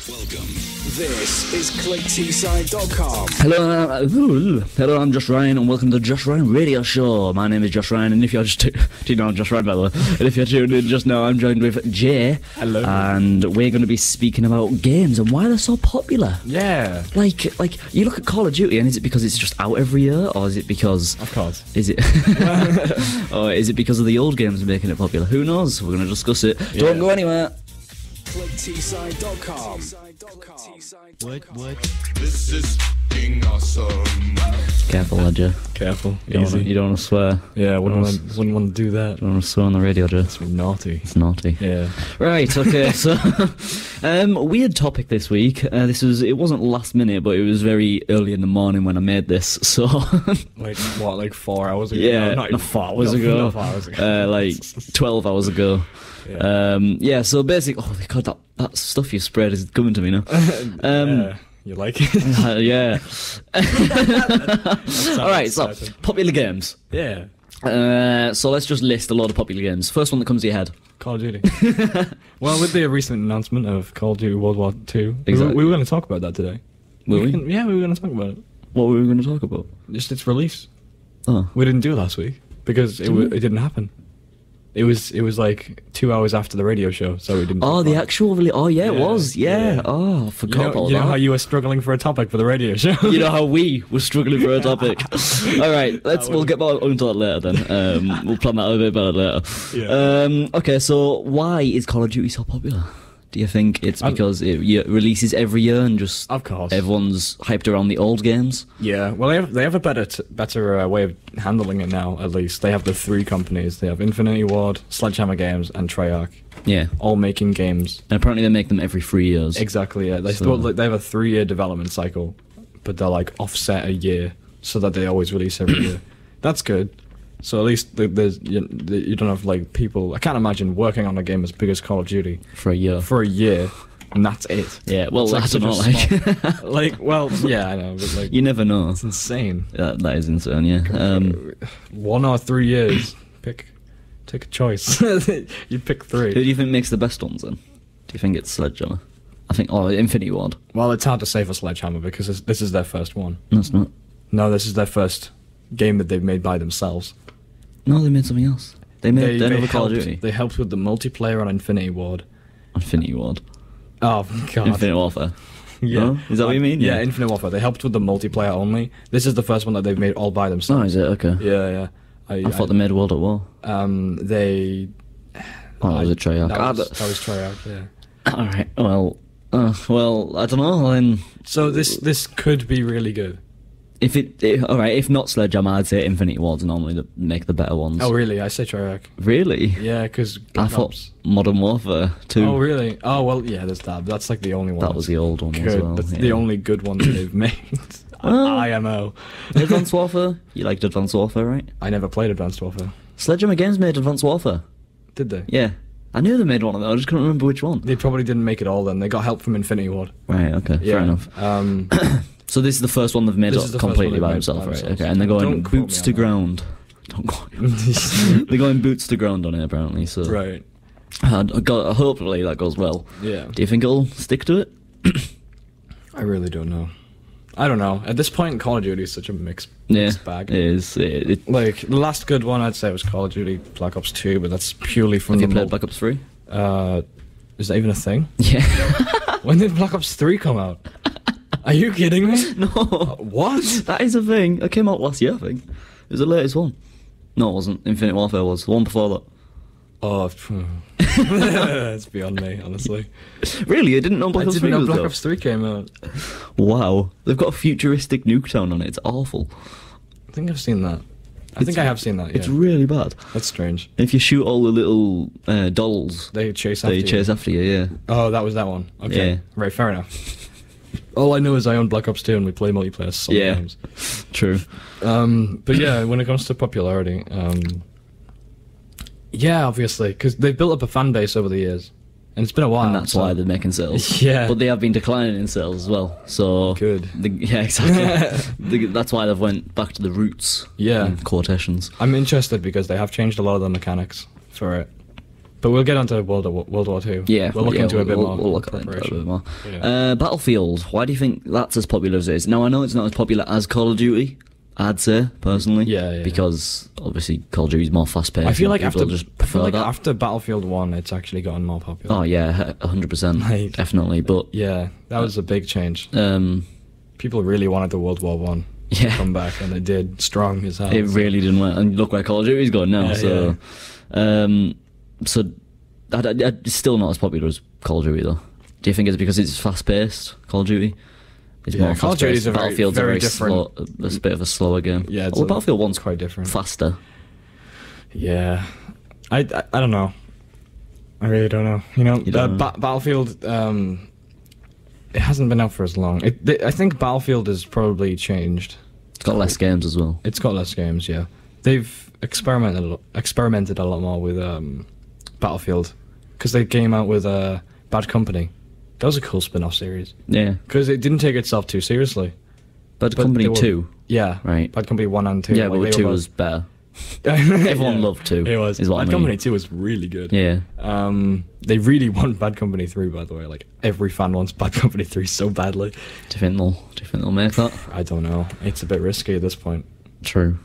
Welcome. This is ClickTeeside.com. Hello, I'm Josh Ryan, and welcome to the Josh Ryan Radio Show. My name is Josh Ryan, and if you're just... do you know I'm Josh Ryan, by the way? And if you're tuned in just now, I'm joined with Jay. Hello. And we're going to be speaking about games and why they're so popular. Yeah. Like, you look at Call of Duty, and is it because it's just out every year, or is it because... Of course. Is it... or is it because of the old games making it popular? Who knows? We're going to discuss it. Yeah. Don't go anywhere. ClickTeeside.com. What? This is fucking awesome. Careful, Ledger. Careful. You don't want to swear. Yeah, I wouldn't want to do that. You don't want to swear on the radio, Joe. It's naughty. It's naughty. Yeah. Right, okay, so weird topic this week. It wasn't last minute, but it was very early in the morning when I made this, so... Like 4 hours ago? Yeah, not not 4 hours ago. Not 4 hours ago. Like 12 hours ago. Yeah. So basically... Oh, God, that stuff you spread is coming to me now. Yeah. You like it? Yeah. Alright, so, popular games. Yeah. So let's just list a lot of popular games. First one that comes to your head. Call of Duty. Well, with the recent announcement of Call of Duty World War II, Exactly. we were going to talk about that today. Were we? Yeah, we were going to talk about it. What were we going to talk about? Just its release. Oh. We didn't do it last week because it didn't happen. It was like 2 hours after the radio show, so we didn't. Oh, talk the about it. actual release. Oh, yeah, it Yeah, was. Yeah. yeah. Oh, I forgot about You know that. how you were struggling for a topic for the radio show? You know how we were struggling for a topic. All right, we'll get back onto that later then. We'll plan that a bit better later. Yeah. Okay, so why is Call of Duty so popular? Do you think it's because it releases every year and just Of course. everyone's hyped around the old games? Yeah, well, they have a better way of handling it now. At least they have the three companies. They have Infinity Ward, Sledgehammer Games, and Treyarch, Yeah. all making games. And apparently they make them every 3 years. Exactly. Yeah, they So- they have a 3-year development cycle, but they're like offset a year so that they always release every year. That's good. So at least you don't have like people. I can't imagine working on a game as big as Call of Duty For a year. for a year, and that's it. Yeah, well, It's like I don't know, such a like... small- like, well, yeah, I know, but like, you never know. it's insane. That is insane, yeah. 1 or 3 years. Take a choice. You pick Who 3. do you think makes the best ones then? Do you think it's Sledgehammer? I think, Infinity Ward. Well, it's hard to say for Sledgehammer because this is their first one. No, it's not. No, this is their first game that they've made by themselves. No, they made something else. They made another Call of Duty. They helped with the multiplayer on Infinity Ward. Infinity Ward. Oh God! Infinite Warfare. Yeah, No? Is that what you mean? Yeah, Yeah. Infinite Warfare. They helped with the multiplayer only. This is the first one that they've made all by Oh, themselves. is it? Okay. Yeah. I thought they made World at War. They. Oh, that was a Treyarch. That was Treyarch. Yeah. Alright, well, I don't know, then... So this could be really good. Alright, if not Sledgehammer, I'd say Infinity Wards normally that make the better ones. Oh really? I say Treyarch. Really? Yeah, because I thought Modern Warfare 2. Oh really? Oh well, yeah. There's that. But that's like the only one. That was the old one good. as well. That's yeah. the only good one that they've made. Well- IMO. Advanced Warfare? You liked Advanced Warfare, right? I never played Advanced Warfare. Sledgehammer Games made Advanced Warfare. Did they? Yeah. I knew they made one of them, I just couldn't remember which one. They probably didn't make it all then. They got help from Infinity Ward. Right, okay, fair enough. So this is the first one they've made This is the first completely one by they've made themselves, by right? themselves. Okay, and they're going Don't quote boots me to on that. ground. Don't quote. They're going boots to ground on it, apparently, so... Right. Hopefully that goes well. Yeah. Do you think it'll stick to it? I really don't know. I don't know. At this point, Call of Duty is such a mixed Yeah, bag. it is. Like, the last good one I'd say was Call of Duty Black Ops 2, but that's purely from Have you the played Black Ops 3? Is that even a thing? Yeah. When did Black Ops 3 come out? Are you kidding me? No. What? That is a thing. It came out last year, I think. It was the latest one. No, it wasn't. Infinite Warfare was. The one before that. Oh, it's beyond me, honestly. Really? You didn't know I Black Ops 3 didn't know was Black out? Ops 3 came out. Wow. They've got a futuristic Nuketown on it. It's awful. I think I've seen that. I think I have seen that, yeah. It's really bad. That's strange. If you shoot all the little dolls, They chase after they you. chase after you, yeah. Oh, that was that one. Okay. Yeah. Right, fair enough. All I know is I own Black Ops 2 and we play multiplayer sometimes. True. But yeah, when it comes to popularity, yeah, obviously, because they've built up a fan base over the years. And it's been a while. And that's so- why they're making sales. Yeah. But they have been declining in sales as well. So Good. Yeah, exactly. That's why they've went back to the roots. Yeah. In quotations. I'm interested because they have changed a lot of the mechanics for it. But we'll get onto World War Two. Yeah, we'll look into it a bit more. We'll look into it a bit more. Yeah. Battlefield. Why do you think that's as popular as it is? Now I know it's not as popular as Call of Duty. I'd say personally, Yeah. because obviously Call of Duty is more fast paced. I feel like that. after Battlefield 1, it's actually gotten more popular. Oh yeah, 100%, definitely. But Yeah, that was a big change. um, People really wanted the World War One yeah, come back, and they did strong as hell. it really didn't work. And look where Call of Duty's gone now. Yeah, So it's still not as popular as Call of Duty though. Do you think it's because it's fast paced? Call of Duty. It's Yeah, more Call of fast-paced. Duty's a Battlefield's very a very different- slow, it's a bit of a slower game. Yeah, it's well, Battlefield 1's quite different. faster. Yeah, I don't know. I really don't know. You know, You don't know. Battlefield. It hasn't been out for as long. I think Battlefield has probably changed. It's got less games as well. It's got less games. Yeah, they've experimented a lot more with Battlefield because they came out with Bad Company. That was a cool spin-off series Yeah, because it didn't take itself too seriously. Bad But Company they were- 2. Yeah, Right. Bad Company 1 and 2. Yeah, like, but they 2 were was better. Everyone loved 2, It was. is what I Bad mean. Company 2 was really good. Yeah. They really want Bad Company 3, by the way. Like, every fan wants Bad Company 3 so badly. Do you think they'll make that? I don't know. It's a bit risky at this point. True.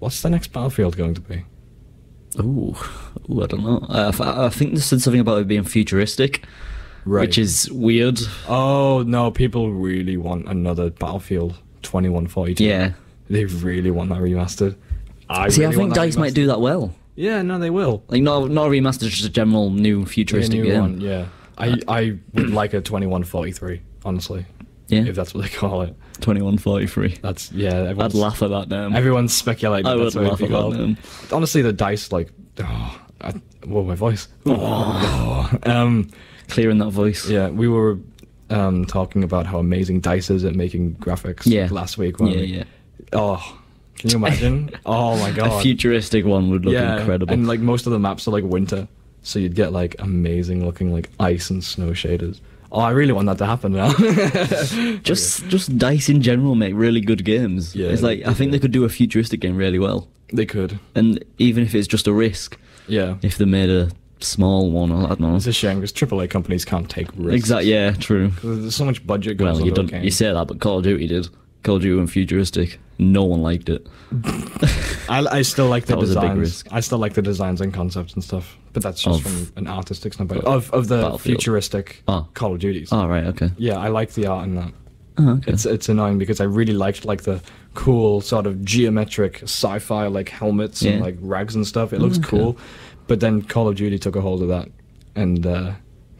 What's the next Battlefield going to be? Ooh, I don't know. I think they said something about it being futuristic, which is weird. Oh, no, people really want another Battlefield 2142. Yeah. They really want that remastered. I really think want that DICE might remastered. do that well. Yeah, no, they will. Like, not a remaster, just a general new futuristic A new game. one, yeah. I would like a 2143, honestly. Yeah. If that's what they call it. 2143. That's, yeah. I'd everyone's- laugh at that name. Everyone's speculating I that's would what it'd laugh be at called. that name. Honestly, the DICE, like... whoa, my voice. Clearing that voice. Yeah, we were talking about how amazing DICE is at making graphics Yeah. last week. weren't we? Yeah. Oh, can you imagine? Oh my god. A futuristic one would look yeah, incredible. and like most of the maps are like winter, so you'd get like amazing looking like ice and snow shaders. Oh, I really want that to happen now. just DICE in general make really good games. Yeah, It's like, I think they could do a futuristic game really well. They could. And even if it's just a risk, Yeah. if they made a small one, or I don't know. It's a shame because AAA companies can't take risks. Exactly, yeah, true. 'Cause there's so much budget goes Well, you into a don't. game. You say that, but Call of Duty did. Call of Duty went futuristic. No one liked it. I still like the That was a big designs. risk. I still like the designs and concepts and stuff. But that's just Of- from an artistic standpoint. Of the Battlefield. futuristic Oh. Call of Duties. Oh, right, okay. Yeah, I like the art in that. Oh, okay. It's annoying because I really liked like the cool sort of geometric sci-fi like helmets and Yeah. like rags and stuff. It looks Okay. cool, but then Call of Duty took a hold of that and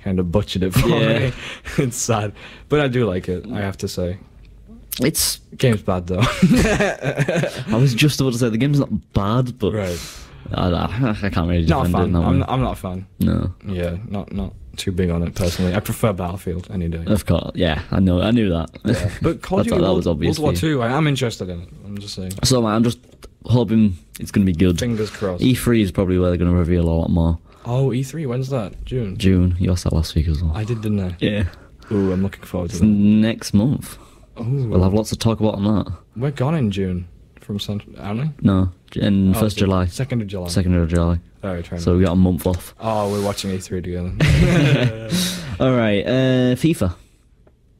kind of butchered it for Yeah. me. It's sad, but I do like it. I have to say, It's. game's bad though. I was just about to say the game's not bad, but Right, I can't really not a defend it. fan. in that way. I'm not a fan. No, Yeah, not too big on it personally. I prefer Battlefield any day. of course. Yeah, I knew that. Yeah. But Call of I thought Duty that was obvious World War for you. II, I am interested in it. I'm just saying. So man, I'm just hoping it's going to be good. Fingers crossed. E3 is probably where they're going to reveal a lot more. Oh, E3, when's that? June? June, you asked that last week as well. I did, didn't I? Yeah, Ooh, I'm looking forward to it's that. next month. Ooh. We'll have lots to talk about on that. We're gone in June from Central, aren't we? No, in Oh, 1st July. 2nd of July. 2nd of July. Alright, try So we got a month off. Oh, we're watching E3 together. All right, FIFA.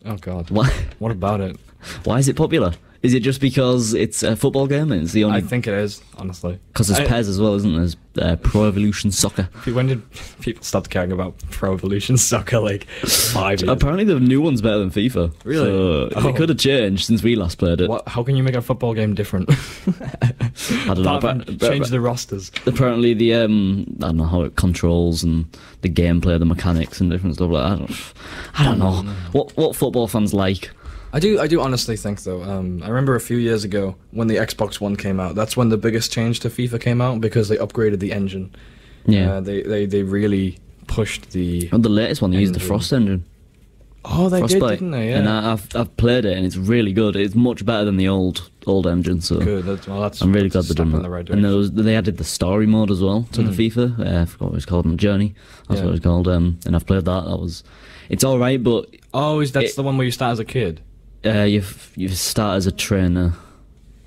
Oh god. Why? What about it? Why is it popular? Is it just because it's a football game and it's the only? I think it is, honestly. Because there's I- PES as well, isn't there? There's Pro Evolution Soccer. When did people stop caring about Pro Evolution Soccer? Like 5 years. Apparently the new one's better than FIFA. Really? So Oh. it could have changed since we last played it. What? How can you make a football game different? I don't know. Apart from change the rosters. Apparently the I don't know how it controls and the gameplay, the mechanics and different stuff like that. I don't know. What football fans like. I do honestly think though. I remember a few years ago when the Xbox One came out. That's when the biggest change to FIFA came out because they upgraded the engine. Yeah. They really pushed the. And the latest one, they used the engine. Frost engine. Oh, they Frostbite. did, didn't they? Yeah. And I've played it and it's really good. It's much better than the old engine. So Good. That's I'm really glad that's a they've done step that. in the right And direction. they added the story mode as well to the FIFA. I forgot what it was called, Journey. That's Yeah. what it was called. And I've played that. It's all right, but Oh, that's it- the one where you start as a kid? you start as a trainer.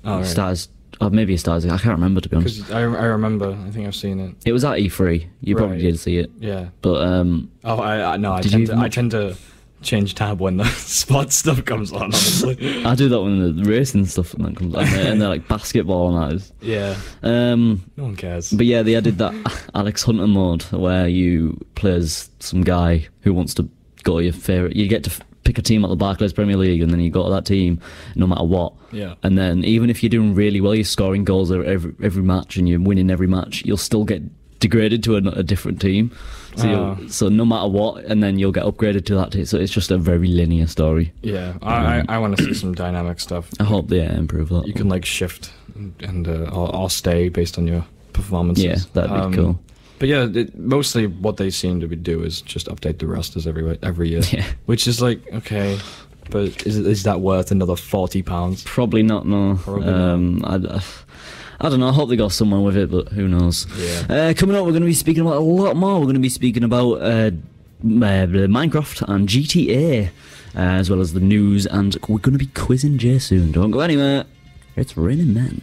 Oh, You right. start as Or maybe it started. I can't remember, to be honest. Because I remember. I think I've seen it. It was at E3. You probably Right. did see it. Yeah. But Oh, I Did tend you- to. I tend to change tab when the sports stuff comes on. Honestly. I do that when the racing stuff and that comes out, and they're like basketball and that is. Yeah. No one cares. But yeah, they added that Alex Hunter mode where you play as some guy who wants to go to your favourite. You get to pick a team at the Barclays Premier League, and then you go to that team no matter what. Yeah. And then even if you're doing really well, you're scoring goals every match, and you're winning every match, you'll still get degraded to a different team. So no matter what, and then you'll get upgraded to that team. So it's just a very linear story. Yeah. I want to see some dynamic stuff. I hope they improve that. You can like shift and or stay based on your performances. Yeah, that'd be cool. But yeah, mostly what they seem to do is just update the rosters every year. Yeah. Which is like, okay, but is that worth another £40? Probably not, no. Probably not. I don't know, I hope they go somewhere with it, but who knows. Yeah. Coming up, we're going to be speaking about a lot more. We're going to be speaking about Minecraft and GTA, as well as the news, and we're going to be quizzing Jay soon. Don't go anywhere. It's Raining Men.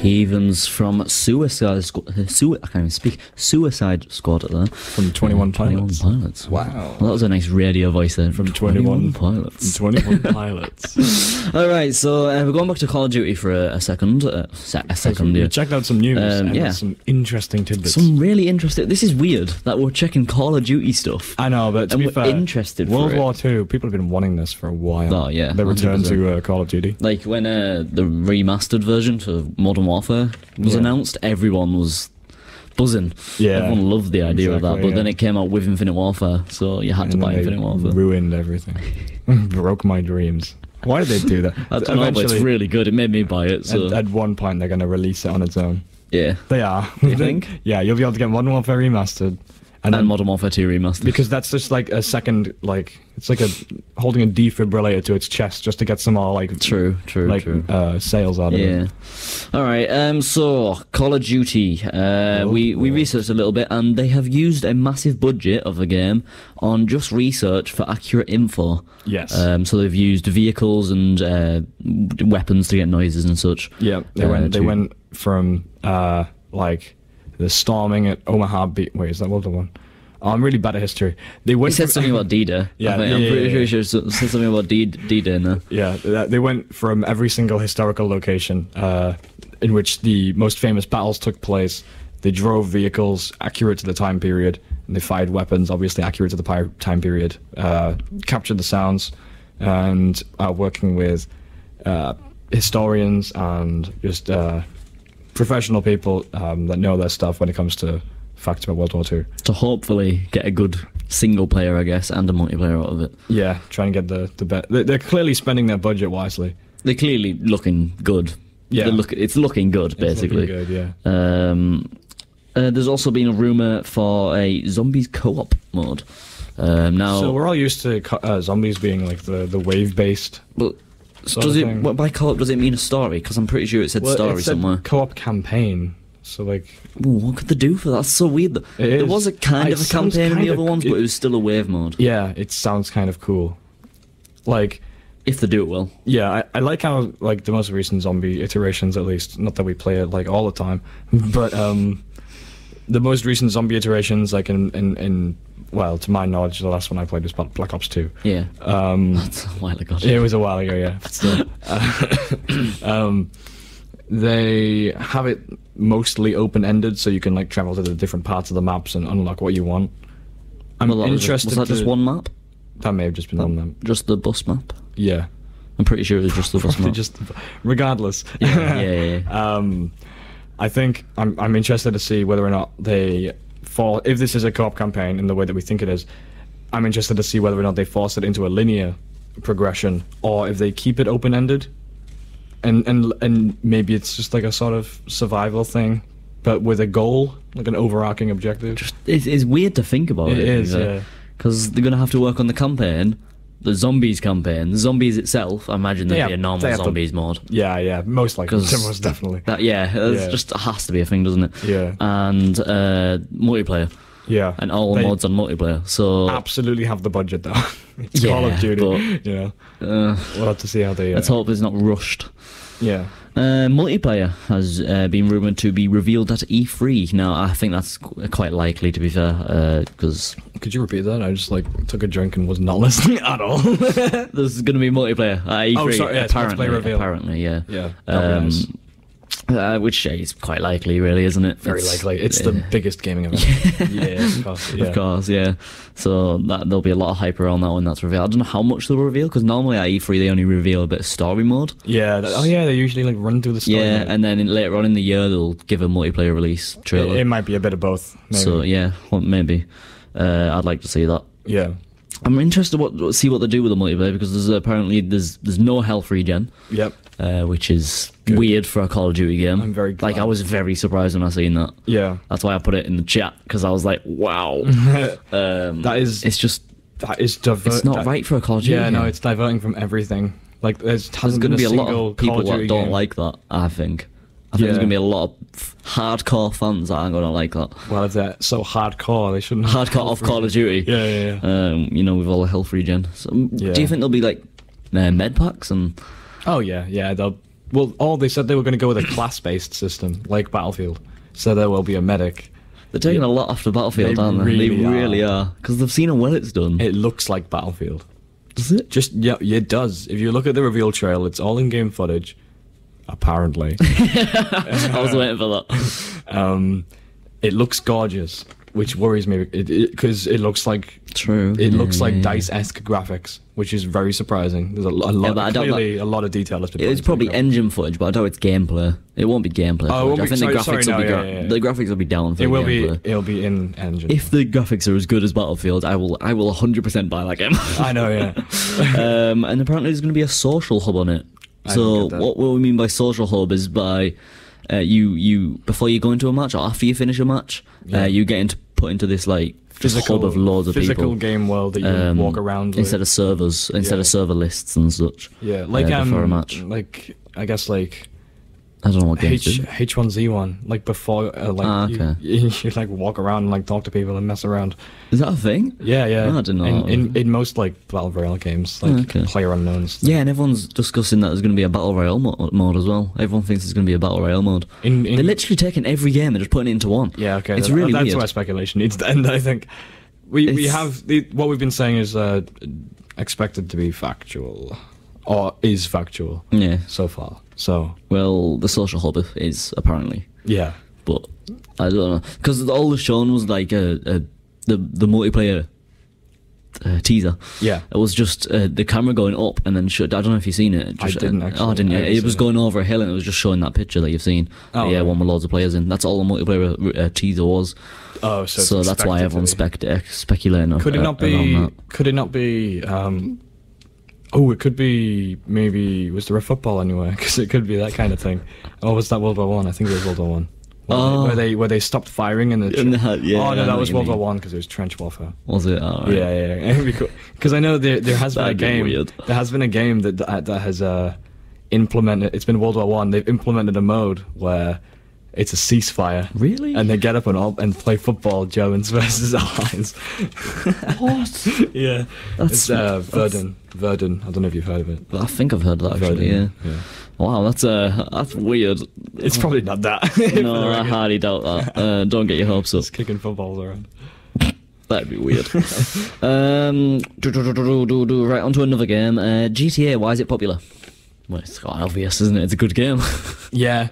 Heathens from Suicide Squad. I can't even speak. Suicide Squad there. From 21 Pilots. 21 Pilots. Wow. Well, that was a nice radio voice there. From 21 Pilots. 21 Pilots. Alright, so we're going back to Call of Duty for a second. We checked out some news and yeah. some interesting tidbits. Some really interesting. This is weird that we're checking Call of Duty stuff. I know, but to And be we're fair, interested for World it. War II, people have been wanting this for a while. Oh, yeah, The return 100%. to Call of Duty. Like when the remastered version for Modern Warfare was Yeah. announced, everyone was buzzing. Yeah, Everyone loved the idea of that, exactly, but then yeah. it came out with Infinite Warfare, so you had to And buy then they Infinite Warfare. ruined everything. Broke my dreams. Why did they do that? I don't know, but it's really good. It made me buy it, so At one point, they're going to release it on its own. yeah. They are. You think? Yeah, you'll be able to get Modern Warfare Remastered. And then Modern Warfare 2 Remastered. because that's just like a second, like, it's like holding a defibrillator to its chest just to get some more, like, True. sales out of Yeah. it. All right. So Call of Duty. We researched a little bit, and they have used a massive budget of the game on just research for accurate info. Yes. So they've used vehicles and weapons to get noises and such. Yeah, they went from, like, the storming at Omaha Beach. Wait, is that World War One? Oh, I'm really bad at history. They It went said from- something about D-Day. Yeah, I think. yeah, I'm yeah, pretty yeah. sure it said something about D-Day in there. Yeah, they went from every single historical location in which the most famous battles took place. They drove vehicles accurate to the time period, and they fired weapons obviously accurate to the time period. Captured the sounds, and are working with historians and just professional people that know their stuff when it comes to facts about World War II. To hopefully get a good single player, I guess, and a multiplayer out of it. Yeah, trying to get the bet. They're clearly spending their budget wisely. They're clearly looking good. Yeah. It's looking good, basically. It's looking good, yeah. There's also been a rumour for a zombies co-op mode. Now, So we're all used to zombies being like the wave-based. well, sort does of it? thing. By co-op, does it mean a story? Because I'm pretty sure it said story it said somewhere. co-op campaign. So like, Ooh, what could they do for that? That's so weird. There is. was a kind It of a sounds campaign in the kinda other ones, but it was still a wave mode. yeah, it sounds kind of cool. Like, If they do it well. yeah, I like how like the most recent zombie iterations, at least, not that we play it like all the time, but the most recent zombie iterations, like in well, to my knowledge, the last one I played was Black Ops 2. Yeah. That's a while ago. It was a while ago, yeah. But still. They have it mostly open-ended, so you can like travel to the different parts of the maps and unlock what you want. I'm Well, interested. Was that just one map? That may have just been on them. Just the bus map? Yeah. I'm pretty sure it was just the bus Probably map. just, regardless. Yeah. I think I'm interested to see whether or not they fall. If this is a co-op campaign in the way that we think it is, I'm interested to see whether or not they force it into a linear progression, or if they keep it open-ended, and maybe it's just like a sort of survival thing, but with a goal, like an overarching objective. It's weird to think about it. It is, yeah. Because they're going to have to work on the campaign, the zombies campaign. The zombies itself, I imagine there'd be a normal zombies mode. Yeah, most likely. 'Cause Most definitely. That, yeah, it Yeah. just has to be a thing, doesn't it? Yeah. And multiplayer. Yeah. and all the They mods on multiplayer. So absolutely have the budget though. It's Yeah, Call of Duty. but- You know, uh, we'll have to see how they. let's hope it's not rushed. Yeah. Multiplayer has been rumoured to be revealed at E3. Now, I think that's quite likely, to be fair, because Could you repeat that? I just took a drink and was not listening at all. there's going to be multiplayer at E3. Oh, sorry, yeah, it's apparently, multiplayer reveal. apparently, yeah. Yeah. that'd be nice. Which is quite likely, really, isn't it? Very It's- likely. It's the biggest gaming event. Yeah, of course. Yeah. Of course, yeah. So there'll be a lot of hype around that when that's revealed. I don't know how much they'll reveal, because normally at E3 they only reveal a bit of story mode. Yeah. Oh, yeah. They usually run through the story. Yeah, mode. and then later on in the year they'll give a multiplayer release trailer. It might be a bit of both. Maybe. So yeah, well, maybe. I'd like to see that. Yeah. I'm interested to see what they do with the multiplayer, because there's no health regen, Yep. which is Good. weird for a Call of Duty game. I'm very I glad. was very surprised when I seen that. Yeah. That's why I put it in the chat, because I was like, wow. That is. It's just It's not right for a Call of Duty. Yeah. No. game. It's diverting from everything. There's hasn't going to been be a lot single of people Call of that Duty don't game. like that. I think there's Yeah. going to be a lot of hardcore fans that aren't going to like that. Well, if they're so hardcore, they shouldn't. have Hardcore off Call of Duty. Yeah. Yeah. Yeah. With all the health regen. So, Yeah. do you think there'll be med packs and? Oh yeah. Yeah. They said they were going to go with a class-based system like Battlefield. So there will be a medic. They're taking Yeah. a lot after Battlefield, They aren't they? really They really are. are, because they've seen how well it's done. It looks like Battlefield. Does it? Just yeah, it does. If you look at the reveal trail, it's all in-game footage. Apparently, I was waiting for that. it looks gorgeous, which worries me because it looks like True. it Yeah, looks like yeah. Dice-esque graphics, which is very surprising. There's a lot, but I doubt clearly a lot of detail has been put It's into probably the graphics. engine footage, but I doubt it's gameplay. It won't be gameplay. Oh, it footage. won't I be- think sorry, the graphics sorry, will be no, yeah. the graphics will be down for It the will gameplay. it'll be in engine. If the graphics are as good as Battlefield, I will 100% buy that game. I know, yeah. And apparently there's going to be a social hub on it. I So don't get that. what we mean by social hub is by you before you go into a match or after you finish a match, Yeah. you get put into this just hub of loads of physical people. game world that you walk around instead with. of servers, instead Yeah. of server lists and such. Yeah, before a match. I guess I don't know what games do. H1Z1, before okay. you walk around and talk to people and mess around. Is that a thing? Yeah, yeah. Oh, I didn't know. In most Battle Royale games, Okay. Player Unknowns. Yeah, and everyone's discussing that there's going to be a battle royale mode as well. Everyone thinks there's going to be a battle royale mode. In- They're literally taking every game and just putting it into one. Yeah, okay. It's really that's weird. where speculation needs to end. I think we It's- have what we've been saying is expected to be factual, or is factual Yeah. so far. So Well, the social hub is apparently, yeah, but I don't know because all they've shown was the multiplayer teaser. yeah. It was just the camera going up and then I don't know if you've seen it. I Just, didn't actually. Oh, didn't you? I haven't It was seen going over a hill and it was just showing that picture that you've seen. Oh, yeah, right. one with loads of players in. That's all the multiplayer teaser was. Oh, So it's that's why expected everyone's to be. speculating. Could it not be? around that. Could it not be? It could be. Maybe was there a football anywhere? Because it could be that kind of thing. Or was that World War One? I think it was World War One. Oh. Where they stopped firing in the. In the yeah, oh I no, know that what was you World mean. War One because it was trench warfare. Was it? Oh, right. Yeah. Because I know there has been a That'd be game. weird. There has been a game that has implemented. It's been World War One. They've implemented a mode where it's a ceasefire. Really? And they get up and play football, Germans versus Allies. What? Yeah. That's- It's Verdun. Verdun. I don't know if you've heard of it. I think I've heard that actually. Yeah. Verdun, Wow, that's weird. It's probably not that. No, I highly doubt that. Don't get your hopes up. Just kicking footballs around. That'd be weird. Right, on to another game. GTA, why is it popular? Well, it's quite obvious, isn't it? It's a good game. Yeah.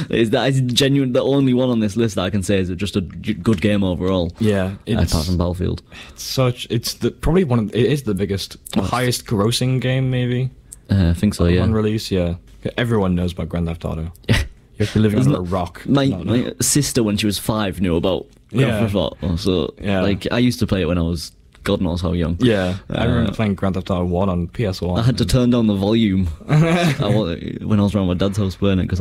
That is genuine. The only one on this list that I can say is just a good game overall. Yeah. Apart from Battlefield. It's probably it is the biggest, highest grossing game maybe I think so, yeah. on release. Yeah. Everyone knows about Grand Theft Auto. You have to be living Isn't under a rock. My No, no. my sister, when she was 5, knew about Grand Theft Auto. So, Yeah. I used to play it when I was God knows how young. Yeah, I remember playing Grand Theft Auto 1 on PS1. I had to turn down the volume when I was around my dad's house playing it because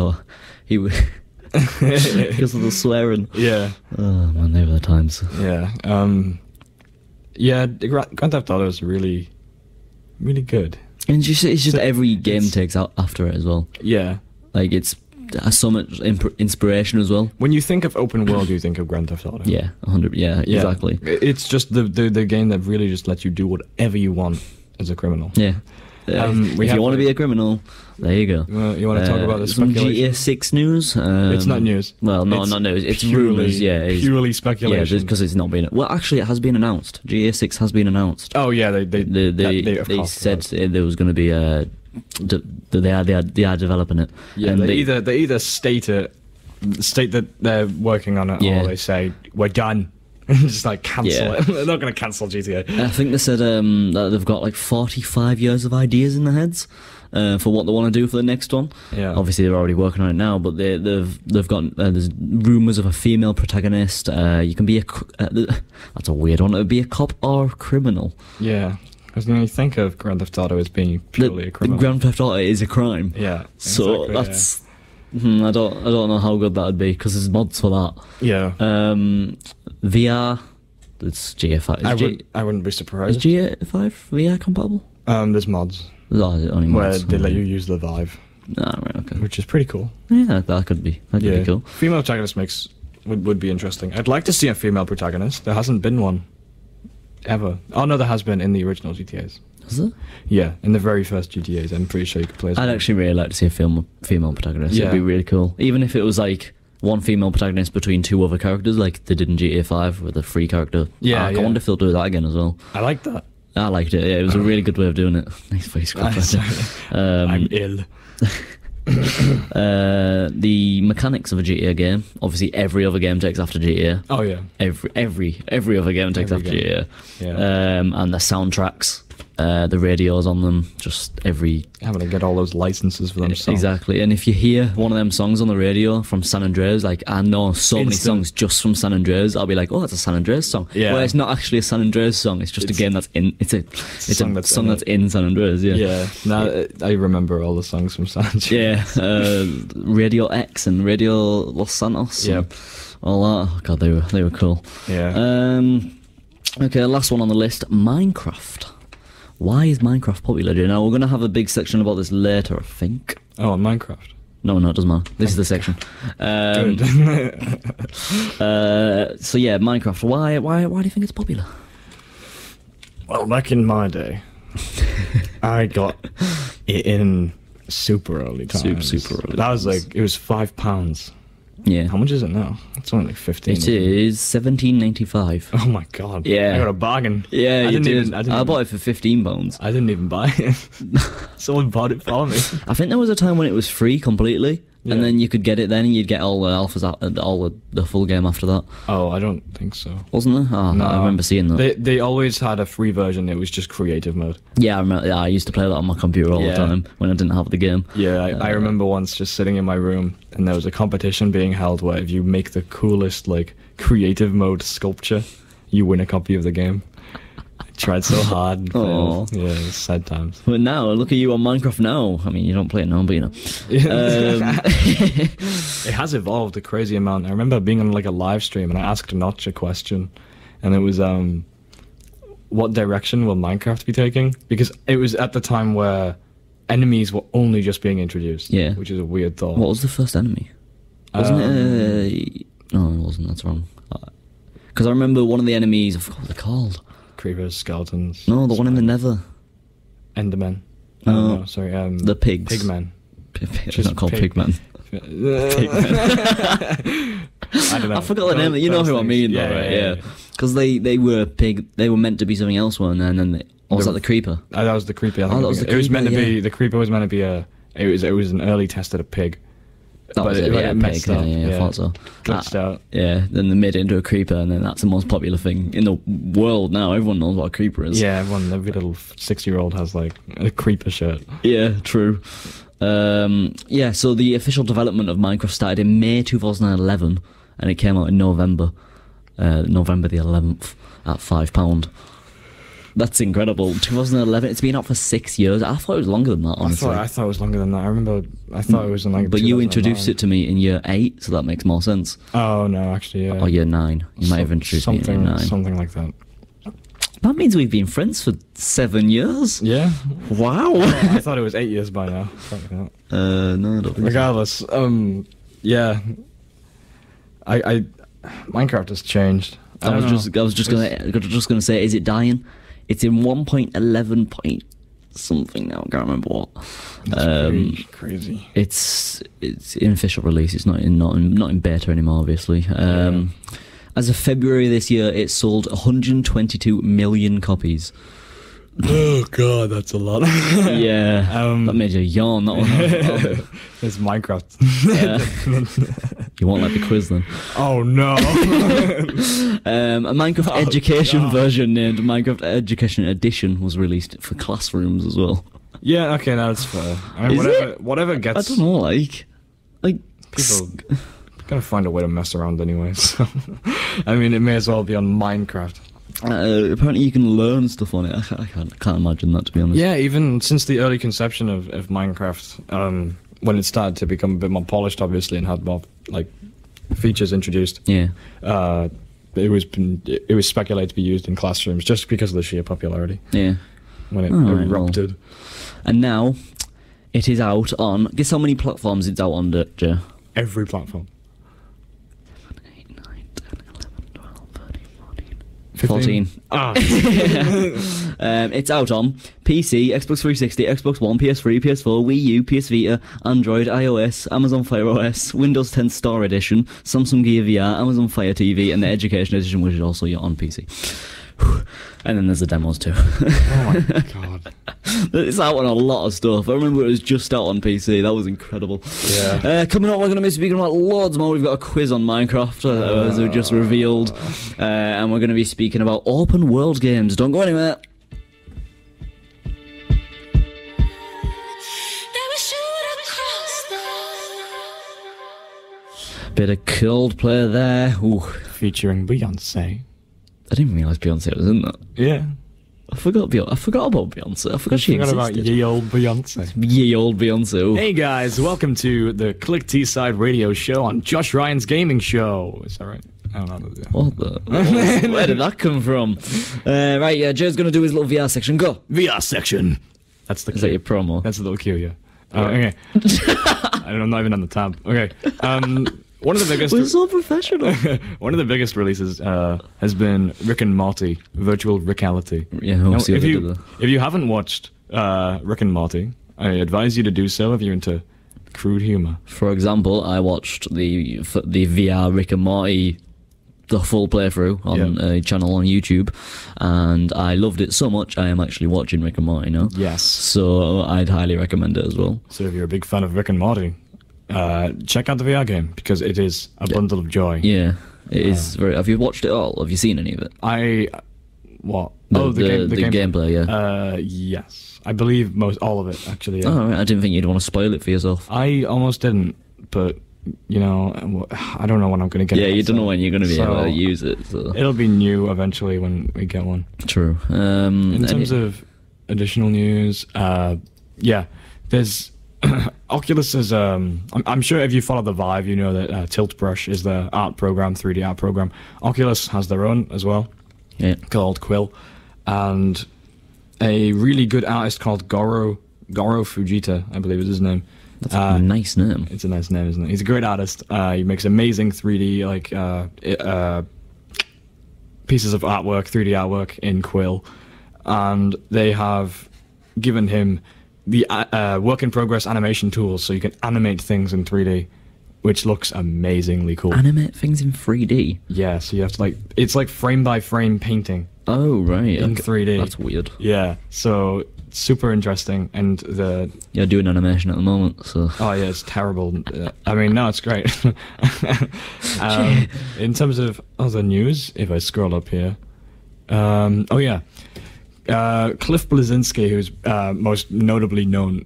because of the swearing. Yeah, Oh man, they were the times. yeah. Grand Theft Auto is really, really good. And it's just every game it's- takes out after it as well. Yeah, Like it's so much inspiration as well. When you think of open world, you think of Grand Theft Auto. Yeah, 100. Yeah, exactly. It's just the game that really just lets you do whatever you want as a criminal. Yeah. If you want to be a criminal, there you go. You want to talk about the some speculation? GTA 6 news? It's not news. Well, no, not news. It's rumours. Yeah, purely speculation. Yeah, because it's not been. Well, actually, it has been announced. GTA 6 has been announced. Oh yeah, they said there was going to be a. They are developing it. Yeah, and they either state that they're working on it, or they say we're done. Just like cancel it. They're not going to cancel GTA. I think they said that they've got like 45 years of ideas in their heads for what they want to do for the next one. Yeah. Obviously, they're already working on it now, but they've got there's rumours of a female protagonist. You can be that's a weird one. It would be a cop or a criminal. Yeah. Because when you think of Grand Theft Auto as being purely a criminal, Grand Theft Auto is a crime. Yeah. So exactly, that's. I don't know how good that'd be because there's mods for that. Yeah. VR, it's GA5. I wouldn't be surprised. Is GA5 VR compatible? There's mods Only where mods. they let you use the Vive, Right, okay. which is pretty cool. Yeah, that could be. That could be cool. Female protagonist would be interesting. I'd like to see a female protagonist. There hasn't been one ever. Oh no, there has been in the original GTAs. Is it? Yeah, in the very first GTAs, I'm pretty sure you could play as I'd one. actually really like to see a female protagonist. Yeah. It'd be really cool. Even if it was like one female protagonist between two other characters, like they did in GTA 5 with a free character. I wonder if they'll do that again as well. I like that. I liked it. Yeah, it was a really good way of doing it. Nice face. I'm ill. The mechanics of a GTA game. Obviously, every other game takes after GTA. Oh yeah. Every other game takes after GTA. Yeah. And the soundtracks, the radios on them, just every. Having to get all those licenses for themselves. Exactly. And if you hear one of them songs on the radio from San Andreas, like I know so many songs just from San Andreas, I'll be like, oh, that's a San Andreas song. Yeah. Well, it's not actually a San Andreas song. It's just a game that's in. It's a song that's in San Andreas. Yeah. Yeah. Now I remember all the songs from San Andreas. Yeah. Radio X and Radio Los Santos. Yeah. All that. Oh, God, they were cool. Yeah. Okay, last one on the list, Minecraft. Why is Minecraft popular? Now, we're going to have a big section about this later, I think. Oh, Minecraft. No, it doesn't matter. This is the section. Good. So yeah, Minecraft. Why do you think it's popular? Well, back in my day, I got it in super early times. Super early. That was like, it was £5. Yeah. How much is it now? It's only like 15. It is $17.95. Oh my god. Yeah. I got a bargain. Yeah, I you didn't did. even, I bought it for £15. I didn't even buy it. Someone bought it for me. I think there was a time when it was free completely, Yeah. and then you could get it then, and you'd get all the alphas, all the full game after that. Oh, I don't think so. Wasn't there? Oh, No. I remember seeing that. They always had a free version. It was just creative mode. Yeah, I remember. Yeah, I used to play that on my computer all the Yeah. time when I didn't have the game. Yeah, I remember once just sitting in my room and there was a competition being held where if you make the coolest like creative mode sculpture, you win a copy of the game. I tried so hard and failed. Aw. Yeah, it was sad times. But now, look at you on Minecraft now. I mean, you don't play it now, but you know. It has evolved a crazy amount. I remember being on like a live stream and I asked Notch a question, and it was what direction will Minecraft be taking? Because it was at the time where enemies were only just being introduced. Yeah. Which is a weird thought. What was the first enemy? Wasn't it? No, it wasn't. That's wrong. Because I remember one of the enemies. I forgot what they're called. Creepers, skeletons. No, the one in the Nether. Endermen. No. No, sorry. The pigs. Pigmen. It's Just not called pig. Pigman. I don't know. I forgot the name. You know who I mean, though, right? Yeah. Because they were a pig. They were meant to be something else, weren't they? And then was that the creeper? That was the creepy. I think that was the it was meant to creeper, be. yeah. The creeper was meant to be a. It was an early test at a pig. That was it. Yeah, pig. messed up. Yeah, I thought so. Glitched out. Yeah. Then they made it into a creeper, and then that's the most popular thing in the world now. Everyone knows what a creeper is. Yeah, every little 6-year-old has like a creeper shirt. Yeah, true. Yeah, so the official development of Minecraft started in May 2011, and it came out in November the 11th at £5. That's incredible. 2011. It's been out for 6 years. I thought it was longer than that, honestly. I thought it was longer than that. I remember. I thought it was in like. But you introduced 2009. it to me in year 8, so that makes more sense. Oh no, actually, yeah. Or year 9. You might have introduced me in year 9. Something like that. That means we've been friends for 7 years. Yeah. Wow. I thought it was 8 years by now. Fucking hell. No, I don't think so. Regardless, yeah. I Minecraft has changed. I was just gonna say, is it dying? It's in 1.11 point something now. I can't remember what. Crazy. It's in official release. It's not in beta anymore, obviously. As of February this year, it sold 122 million copies. Oh god, that's a lot. Yeah, that made you yawn. That one. It's Minecraft. You won't like the quiz then. Oh no. A Minecraft Education version named Minecraft Education Edition was released for classrooms as well. Yeah, okay, that's fair. I mean, whatever I gets. don't know, like People gotta find a way to mess around anyway. So, I mean, it may as well be on Minecraft. Apparently, you can learn stuff on it. I can't imagine that, to be honest. Yeah, even since the early conception of Minecraft, when it started to become a bit more polished, obviously, and had more like features introduced. Yeah. It was speculated to be used in classrooms just because of the sheer popularity. Yeah. When it erupted. And now, it is out on. Guess how many platforms it's out on, Joe? Every platform. 14. Ah. It's out on PC, Xbox 360, Xbox One, PS3, PS4, Wii U, PS Vita, Android, iOS, Amazon Fire OS, Windows 10 Store Edition, Samsung Gear VR, Amazon Fire TV, and the Education Edition, which is also on PC. And then there's the demos too. Oh my god. It's out on a lot of stuff. I remember it was just out on PC. That was incredible. Yeah. Coming up, we're going to be speaking about loads more. We've got a quiz on Minecraft, as we just revealed. And we're going to be speaking about open world games. Don't go anywhere. Bit of Coldplay there. Ooh. Featuring Beyonce. I didn't realise Beyonce was in that. Yeah. I forgot about Beyonce. I forgot she existed. About ye old Beyonce. Ye old Beyonce. Ooh. Hey guys, welcome to the Click T-Side radio show on Josh Ryan's gaming show. Is that right? I don't know. What the? Where did that come from? Right, yeah, Joe's going to do his little VR section. Go. VR section. That's the cue. Is that your promo? That's a little cue, yeah. Okay. I'm not even on the tab. Okay. One of the biggest. We're so professional. One of the biggest releases has been Rick and Morty: Virtual Reality. Yeah, now, we'll see if you haven't watched Rick and Morty, I advise you to do so if you're into crude humor. For example, I watched the VR Rick and Morty, the full playthrough on a channel on YouTube, and I loved it so much I am actually watching Rick and Morty now. Yes. So I'd highly recommend it as well. So if you're a big fan of Rick and Morty, check out the VR game because it is a bundle of joy. Yeah, it is very. Have you watched it all? Have you seen any of it? What? The gameplay. Yeah. Yes, I believe all of it actually. Yeah. Oh, right. I didn't think you'd want to spoil it for yourself. I almost didn't, but you know, I don't know when I'm going to get it. Yeah, you don't know when you're going to be able to use it. So. It'll be new eventually when we get one. True. In terms of additional news, there's Oculus is. I'm sure if you follow the Vive, you know that Tilt Brush is the art program, 3D art program. Oculus has their own as well, called Quill, and a really good artist called Goro Fujita, I believe is his name. That's a nice name. It's a nice name, isn't it? He's a great artist. He makes amazing 3D pieces of artwork, 3D artwork in Quill, and they have given him the work in progress animation tools, so you can animate things in 3D, which looks amazingly cool. Animate things in 3D? Yeah, so you have to it's like frame by frame painting. Oh, right. In 3D. That's weird. Yeah, so super interesting, and You're doing animation at the moment, so... Oh yeah, it's terrible. I mean, no, it's great. In terms of other news, if I scroll up here... Cliff Bleszinski, who's most notably known,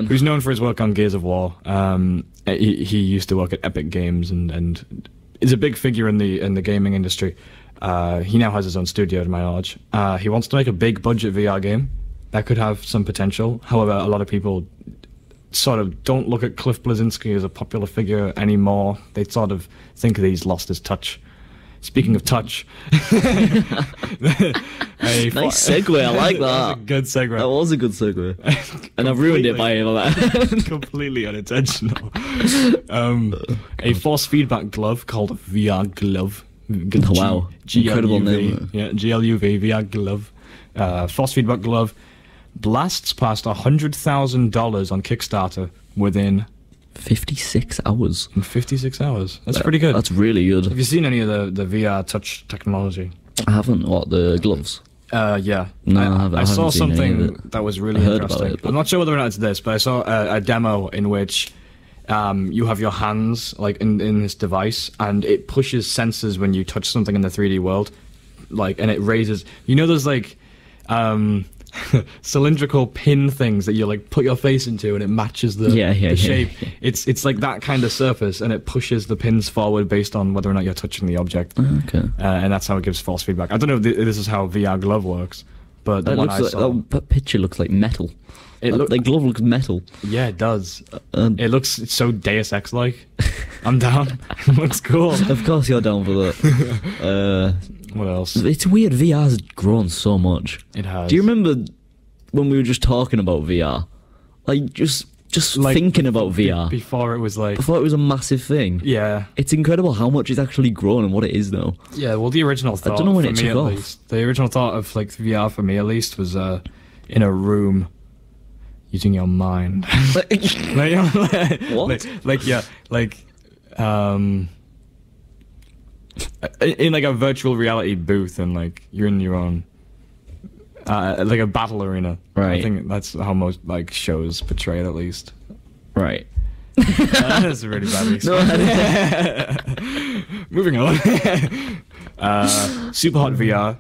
who's known for his work on Gears of War. He used to work at Epic Games and is a big figure in the gaming industry. He now has his own studio, to my knowledge. He wants to make a big budget VR game that could have some potential. However, a lot of people sort of don't look at Cliff Bleszinski as a popular figure anymore. They sort of think that he's lost his touch. Speaking of touch, Nice segue. I like that. Good segue. That was a good segue. And I've ruined it by that. Completely unintentional. A force feedback glove called VR Glove. Wow. Incredible name. Yeah, GLUV, VR Glove. Force feedback glove blasts past $100,000 on Kickstarter within 56 hours. 56 hours. That's pretty good. That's really good. Have you seen any of the VR touch technology? I haven't. What, the gloves? Yeah. No, I saw haven't seen any of something it. that was really I heard about interesting. it, but- I'm not sure whether or not it's this, but I saw a demo in which you have your hands like in this device, and it pushes sensors when you touch something in the 3D world, like, and it raises. You know, there's like cylindrical pin things that you like put your face into, and it matches the shape. Yeah. It's like that kind of surface, and it pushes the pins forward based on whether or not you're touching the object. Okay. And that's how it gives false feedback. I don't know if this is how VR Glove works, but the That, one looks I like, saw, that picture looks like metal. The glove looks metal. yeah, it does. It looks so Deus Ex like. I'm down. It looks cool. Of course you're down for that. What else? It's weird. VR's grown so much. It has. Do you remember when we were just talking about VR? Like, just Like, thinking about VR. Before it was like, Before it was a massive thing. yeah. It's incredible how much it's actually grown and what it is now. Yeah, well, the original thought, don't know when for it me took at off. least, the original thought of like VR for me at least was in a room using your mind. Like, What? In like a virtual reality booth, and like you're in your own like a battle arena. Right. I think that's how most like shows portray it, at least. Right. That's a really bad Moving on. Superhot VR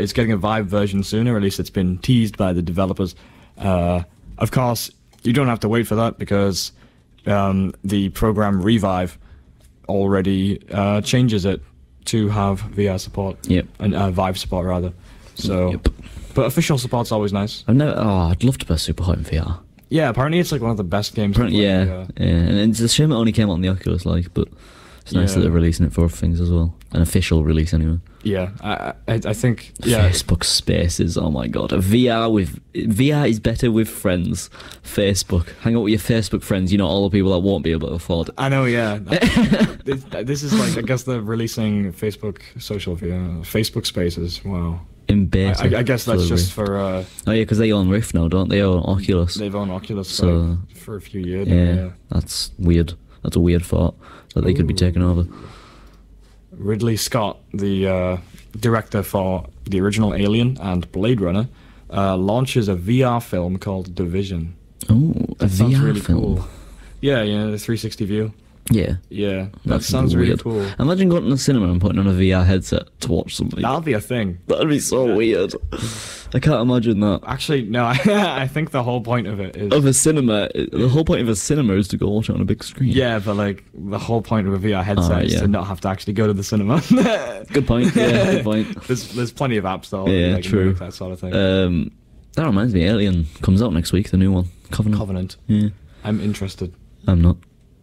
is getting a Vive version soon, or at least it's been teased by the developers. Of course, you don't have to wait for that, because the program Revive already changes it to have VR support. Yep. And Vive support, rather. So, Yep. But official support's always nice. I'd love to play Superhot in VR. Yeah, apparently it's like one of the best games. to play, Yeah. And it's a shame it only came out on the Oculus, but it's nice Yeah. that they're releasing it for other things as well. An official release, anyway. Yeah, I think. Yeah, Facebook Spaces, oh my god. VR is better with friends. Facebook. Hang out with your Facebook friends, all the people that won't be able to afford it. I know. Yeah, this is like, I guess they're releasing Facebook social VR, Facebook Spaces. Wow. In beta. I guess that's for just Rift. for. Oh yeah, because they own Rift now, don't they? Own Oculus. They've owned Oculus So- for a few years. Yeah, that's weird. That's a weird thought that they could be taken over. Ridley Scott, the director for the original Alien and Blade Runner, launches a VR film called Division. Oh, a That sounds VR really film. cool. Yeah, the 360 view. Yeah. Yeah, that That's sounds really weird. cool. Imagine going to the cinema and putting on a VR headset to watch something. That'll be a thing. That'd be so weird. I can't imagine that. Actually, no, I think the whole point of it is. Of a cinema, the whole point of a cinema is to go watch it on a big screen. Yeah, but like the whole point of a VR headset Alright, is yeah. to not have to actually go to the cinema. Good point. Yeah, good point. There's plenty of apps that Yeah, like, true. mimic that sort of thing. That reminds me, Alien comes out next week, the new one. Covenant. Yeah, I'm interested. I'm not.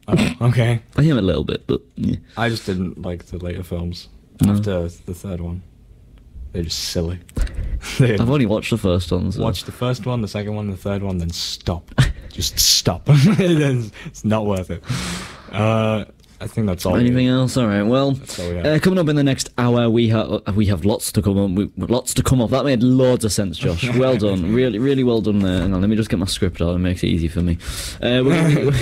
Oh, okay. I am a little bit, but yeah. I just didn't like the later films No. after the third one. They're just silly. They I've only watched the first one. So. watched the first one, the second one, the third one, then stop. Just stop. It's not worth it. I think that's all. Anything else? All right. Well, That's all we have. coming up in the next hour, we have lots to come up. Lots to come up. That made loads of sense, Josh. Well done. Really well done there. Hang on, let me just get my script out. It makes it easy for me. We're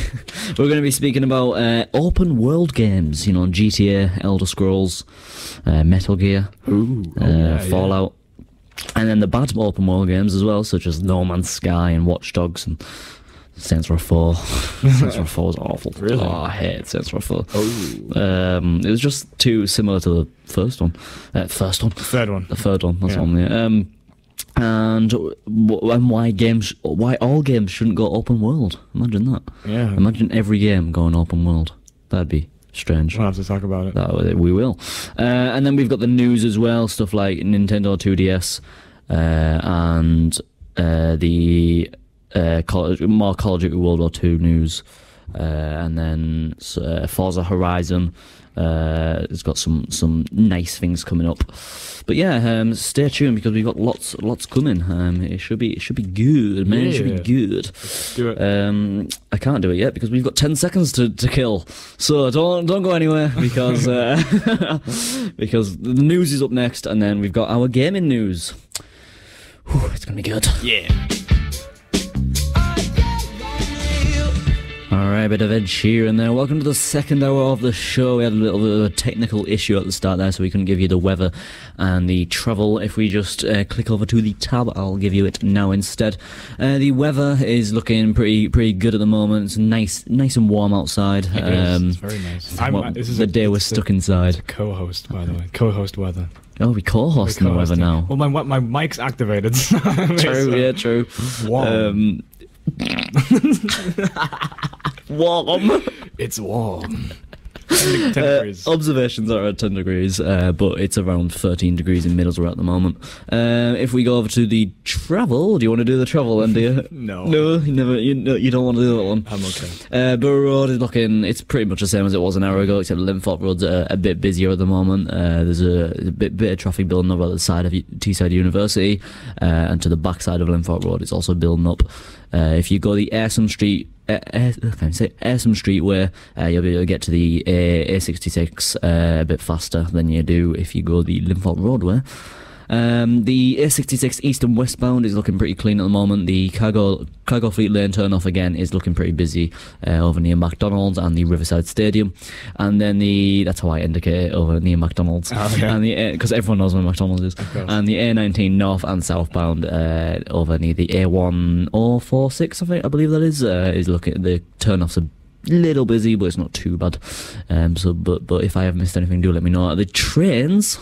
going to be speaking about open world games. GTA, Elder Scrolls, Metal Gear, Fallout. And then the bad open world games as well, such as No Man's Sky and Watch Dogs and Saints Row 4. Saints Row 4 was awful. Really? Oh, I hate Saints Row 4. Oh. It was just too similar to the first one. Third one. The third one, that's Yeah. one, yeah. And why all games shouldn't go open world. Imagine that. Yeah. Imagine every game going open world. That'd be strange. We'll have to talk about it. We will. And then we've got the news as well, stuff like Nintendo 2DS and the more Call of Duty World War II news. and then Forza Horizon. It's got some nice things coming up, but yeah, stay tuned because we've got lots coming. It should be good, man. It should be good. Let's do it. I can't do it yet because we've got 10 seconds to kill. So don't go anywhere because because the news is up next, and then we've got our gaming news. Whew, it's gonna be good. Yeah. Alright, bit of Ed Sheeran there. Welcome to the second hour of the show. We had a little bit of a technical issue at the start there, so we couldn't give you the weather and the travel. If we just click over to the tab, I'll give you it now instead. The weather is looking pretty good at the moment. It's nice and warm outside. It's very nice. The day we're stuck inside. Co-host, by the way. Co-host weather. Oh, we co-host in the weather now. Well, my mic's activated. True, yeah, true. Warm. Warm. It's warm. 10 degrees. Observations are at 10 degrees, but it's around 13 degrees in Middlesbrough at the moment. If we go over to the travel, do you want to do the travel then, do you? No. No, you don't want to do that one. I'm okay. Borough Road is looking, it's pretty much the same as it was an hour ago, except Linthorpe Road's a bit busier at the moment. There's a bit of traffic building up at the side of Teesside University, and to the back side of Linthorpe Road it's also building up. If you go the Ayrsham Street way, you'll be able to get to the A66 a bit faster than you do if you go the Linthorpe Road way. The A66 east and westbound is looking pretty clean at the moment. The Cargo Fleet Lane turn-off again is looking pretty busy over near McDonald's and the Riverside Stadium. And then that's how I indicate it, over near McDonald's. Oh, okay. And because everyone knows where McDonald's is. And the A19 north and southbound over near the A1046, I believe that is looking, the turn-offs are little busy, but it's not too bad. But if I have missed anything, do let me know. The trains,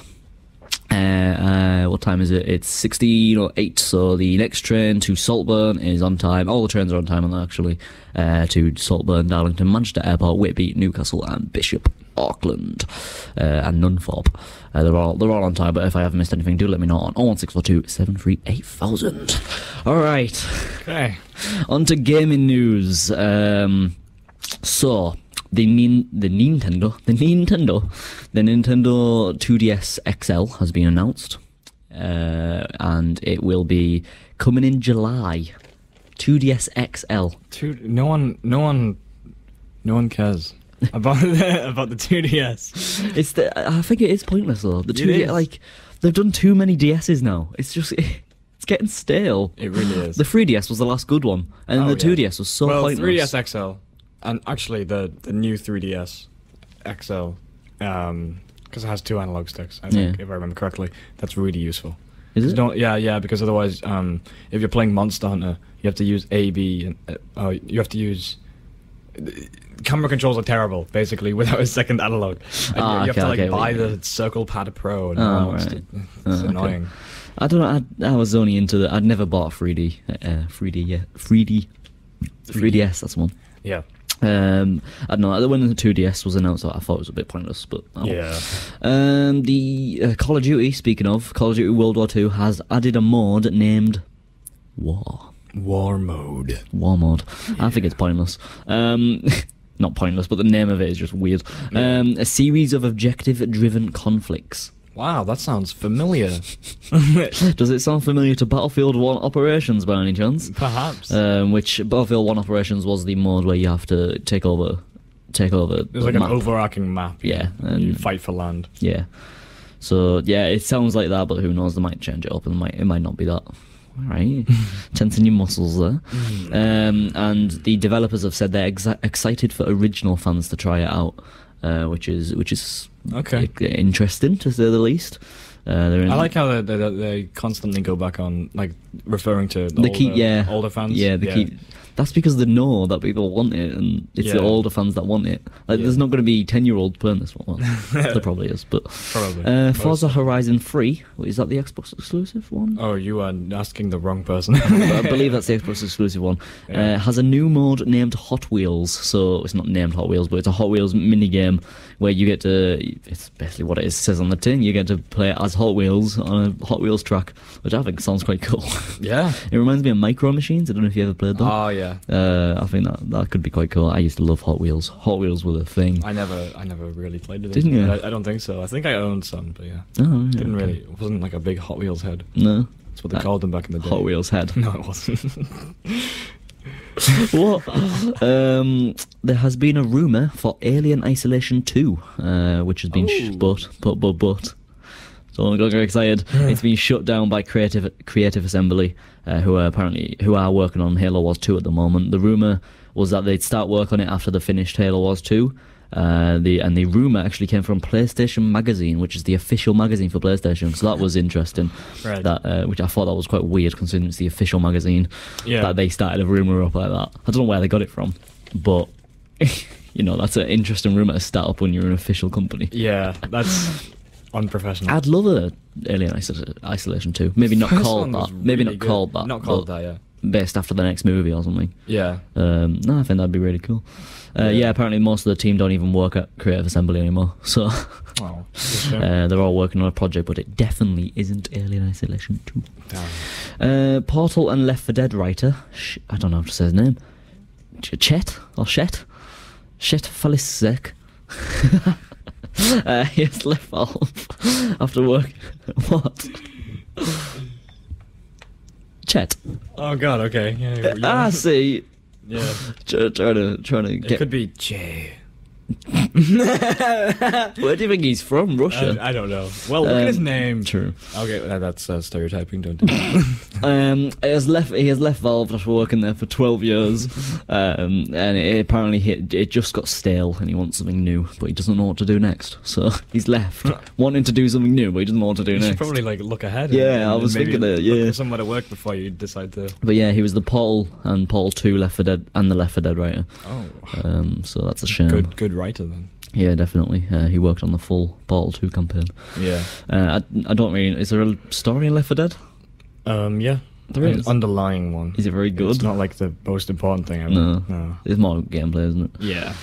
what time is it? It's 16:08, so the next train to Saltburn is on time. All the trains are on time on that, actually, to Saltburn, Darlington, Manchester Airport, Whitby, Newcastle and Bishop Auckland, and Nunthorpe. They're all on time, but if I haven't missed anything, do let me know on 01642 738 8000. Alright, Okay. on to gaming news. So the Nintendo 2DS XL has been announced, and it will be coming in July. 2DS XL. No one cares about the 2DS. I think it is pointless though. The 2DS, is. like, they've done too many DSs now. It's just it's getting stale. It really is. The 3DS was the last good one, and the 2DS was so pointless. 3DS XL, and actually the new 3DS XL, because it has 2 analog sticks, I think, if I remember correctly. That's really useful. Is it? Yeah, because otherwise, if you're playing Monster Hunter, you have to use A, B, and you have to use... Camera controls are terrible, basically, without a second analog. And you have to buy the Circle Pad Pro. And it's annoying. I don't know. I was only into the. I'd never bought 3DS. That's the one. Yeah. I don't know. When the 2DS was announced, I thought it was a bit pointless, but Yeah. The Call of Duty. Speaking of Call of Duty World War II, has added a mode named War Mode. I think it's pointless. Not pointless, but the name of it is just weird. A series of objective-driven conflicts. Wow, that sounds familiar. Does it sound familiar to Battlefield 1 Operations by any chance? Perhaps. Which Battlefield 1 Operations was the mode where you have to take over. There's like an overarching map. Yeah, and you fight for land. Yeah. So yeah, it sounds like that, but who knows? They might change it up, and it might not be that. All right, tensing your muscles there. And the developers have said they're excited for original fans to try it out, which is okay, interesting to say the least. I like how they constantly go back on, like, referring to older fans. Yeah, keep. That's because they know that people want it, and it's the older fans that want it. Like, there's not going to be 10-year-olds playing this one. Well, there probably is, but probably. Forza Horizon 3, is that the Xbox exclusive one? Oh, you are asking the wrong person. I believe that's the Xbox exclusive one. Has a new mode named Hot Wheels. So it's not named Hot Wheels, but it's a Hot Wheels mini game where you get to. It's basically what it says on the tin. You get to play as Hot Wheels on a Hot Wheels track, which I think sounds quite cool. Yeah. It reminds me of Micro Machines. I don't know if you ever played them. Oh yeah. I think that could be quite cool. I used to love Hot Wheels. Hot Wheels were the thing. I never really played with it. Didn't you? I don't think so. I think I owned some, but yeah. Oh, yeah, Didn't okay. really. It wasn't like a big Hot Wheels head. No. That's what they called them back in the day. Hot Wheels head. No, it wasn't. What? There has been a rumour for Alien Isolation 2, which has been but. Don't get excited. It's been shut down by Creative Assembly, who are working on Halo Wars 2 at the moment. The rumour was that they'd start work on it after they finished Halo Wars 2. The rumour actually came from PlayStation Magazine, which is the official magazine for PlayStation. So that was interesting. Right. That which I thought that was quite weird, considering it's the official magazine. Yeah. That they started a rumour up like that. I don't know where they got it from, but that's an interesting rumour to start up when you're an official company. Yeah, that's unprofessional. I'd love a Alien Isolation 2. Maybe not First called one was that. Maybe really not good. called that. Not called but that, yeah. Based after the next movie or something. Yeah. No, I think that'd be really cool. Yeah, apparently most of the team don't even work at Creative Assembly anymore. So Oh, that's a shame. they're all working on a project, but it definitely isn't Alien Isolation 2. Damn. Portal and Left 4 Dead writer, I don't know how to say his name. Chet Falisek. He has left Valve after work. What? Chet. Oh god, okay. Yeah. See. Yeah. Trying to It get. could be Jay. Where do you think he's from? Russia. I don't know. Well, look at his name. True. Okay, that's stereotyping, don't do that. He has left Valve after working there for 12 years, and apparently it just got stale, and he wants something new, but he doesn't know what to do next. So he's left, wanting to do something new, but he doesn't know what to do You next. should probably look ahead. Yeah, I was maybe thinking that, look yeah. for somewhere to work before you decide to. But yeah, he was the Portal and Portal 2 Left 4 Dead and the Left 4 Dead writer. Oh. So that's a shame. Good writer then. Yeah, definitely. He worked on the full Portal 2 campaign. Yeah. I don't really. Is there a story in Left 4 Dead? Yeah. There An is. underlying one. Is it very good? It's not like the most important thing ever. No. It's more gameplay, isn't it? Yeah.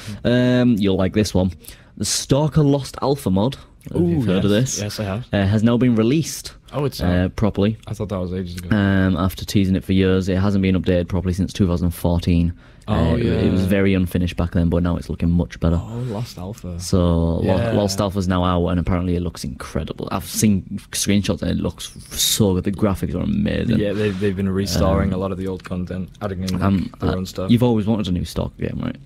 You'll like this one. The Stalker Lost Alpha mod. Have you heard of this? Yes, I have. Has now been released Oh, it's properly. I thought that was ages ago. After teasing it for years, it hasn't been updated properly since 2014. Oh, yeah. It was very unfinished back then, but now it's looking much better. Oh, Lost Alpha. So Yeah. Lost Alpha's now out, and apparently it looks incredible. I've seen screenshots and it looks so good. The graphics are amazing. Yeah, they've been restoring a lot of the old content, adding in their own stuff. You've always wanted a new Stalker game, right?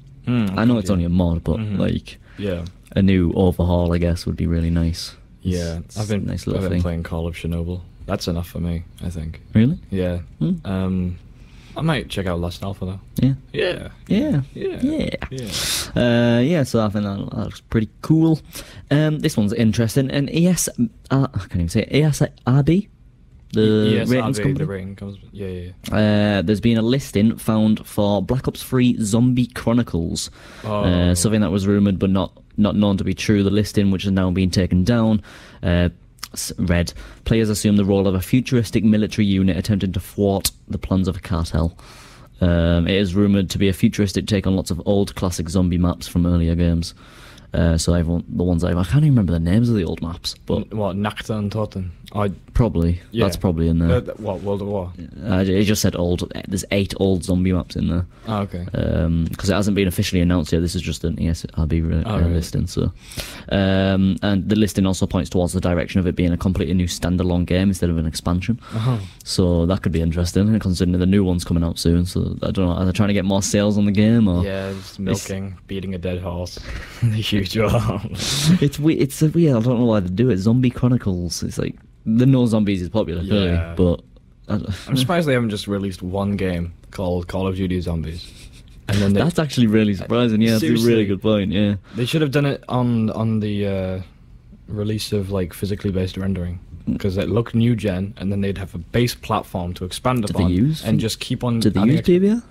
I know it's only a mod, but like Yeah. a new overhaul, I guess, would be really nice. Yeah, It's I've been a nice little I've been thing. playing Call of Chernobyl. That's enough for me, I think. Really? Yeah. Hmm. I might check out Lost Alpha though. Yeah. Yeah. Yeah. Yeah. Yeah. Yeah, so I think that looks pretty cool. This one's interesting. And I can't even say it. ESRB, the ratings company. The rating comes. Yeah. There's been a listing found for Black Ops 3 Zombie Chronicles. Oh. Something that was rumoured but not known to be true. The listing, which has now been taken down, read, players assume the role of a futuristic military unit attempting to thwart the plans of a cartel. It is rumoured to be a futuristic take on lots of old classic zombie maps from earlier games. So the ones I can't even remember the names of the old maps, but What, Nakta and Totten? probably Yeah. that's probably in there. What, World of War? It just said old. There's 8 old zombie maps in there. Oh, okay. Because it hasn't been officially announced yet. This is just an ESRB right. listing. So, and the listing also points towards the direction of it being a completely new standalone game instead of an expansion. Uh-huh. So that could be interesting, considering the new one's coming out soon. So I don't know. Are they trying to get more sales on the game? Or Yeah, just milking, beating a dead horse. The usual. it's weird. It's weird. I don't know why they do it. Zombie Chronicles. It's like the No Zombies is popular, clearly, Yeah. but I'm surprised they haven't just released one game called Call of Duty Zombies. And then that's actually really surprising. Yeah, that's a Seriously. really good point. Yeah. they should have done it on the release of like physically based rendering, because it looked new gen, and then they'd have a base platform to expand Did they upon use- and just keep on. Did they adding use PBR?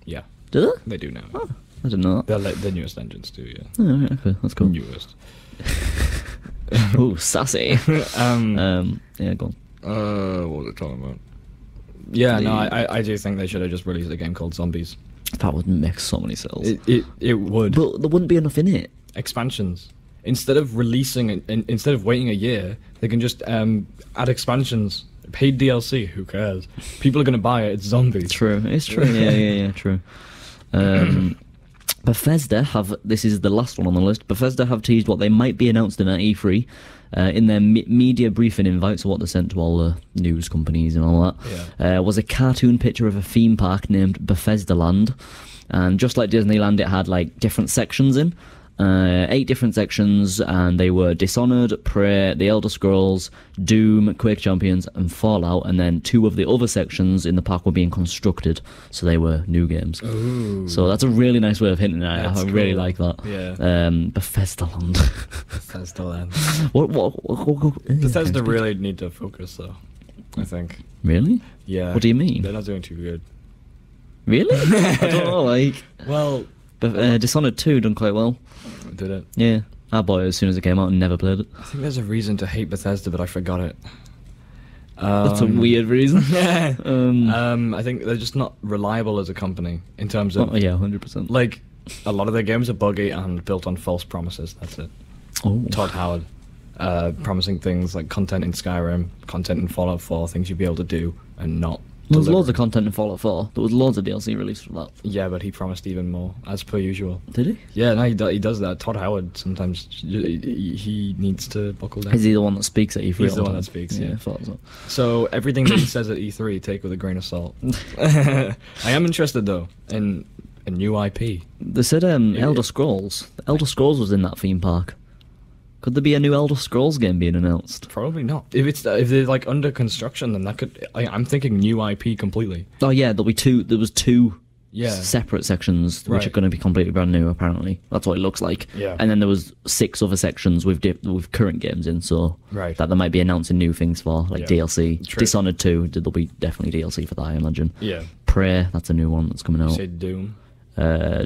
Yeah, Did they? they do now. Oh, I didn't know that. They're like the newest engines too. Yeah, Oh, right, okay, that's cool. newest. Oh, sassy. Yeah, go on. What was it talking about? Yeah, no, I do think they should have just released a game called Zombies. That would make so many sales. It would. But there wouldn't be enough in it. Expansions. instead of instead of waiting a year, they can just add expansions, paid DLC. Who cares? People are gonna buy it. It's zombies. True. It's true. Yeah. True. Bethesda this is the last one on the list. Bethesda have teased what they might be announcing at E3 in their media briefing invite, so what they sent to all the news companies and all that, was a cartoon picture of a theme park named Bethesda Land. And just like Disneyland, it had like different sections in. 8 different sections, and they were Dishonored, Prey, The Elder Scrolls, Doom, Quake Champions, and Fallout. And then 2 of the other sections in the park were being constructed, so they were new games. Ooh. So that's a really nice way of hinting at it. I really cool. like that. Yeah. Bethesda Land. Bethesda Land. What Bethesda really need to focus, though. I think. Really? Yeah. What do you mean? They're not doing too good. Really? I don't know. Like, Well, Dishonored 2 done quite well. did it? Yeah, I bought it as soon as it came out and never played it. I think there's a reason to hate Bethesda, but I forgot it. That's a weird reason. I think they're just not reliable as a company in terms of, 100%. like, a lot of their games are buggy and built on false promises. That's it. Oh. Todd Howard promising things like content in Skyrim, content in Fallout 4, things you'd be able to do and not. There was deliver. loads of content in Fallout 4. There was loads of DLC released for that. Yeah, but he promised even more, as per usual. Did he? Yeah, no, he does that. Todd Howard sometimes he needs to buckle down. Is he the one that speaks at E3? He's all the one time? that speaks, yeah. I thought so. So everything that he says at E3, take with a grain of salt. I am interested though in a new IP. They said Elder Scrolls. Elder Scrolls was in that theme park. Could there be a new Elder Scrolls game being announced? Probably not. If they're like under construction, then that could. I'm thinking new IP completely. Oh yeah, there'll be 2. There was 2 Yeah. separate sections which Right. are going to be completely brand new. Apparently, that's what it looks like. Yeah. And then there was 6 other sections with current games in. So Right. that they might be announcing new things for, like Yeah. DLC. True. Dishonored 2. There'll be definitely DLC for that, I imagine. Yeah. Prey. That's a new one that's coming You out. say Doom,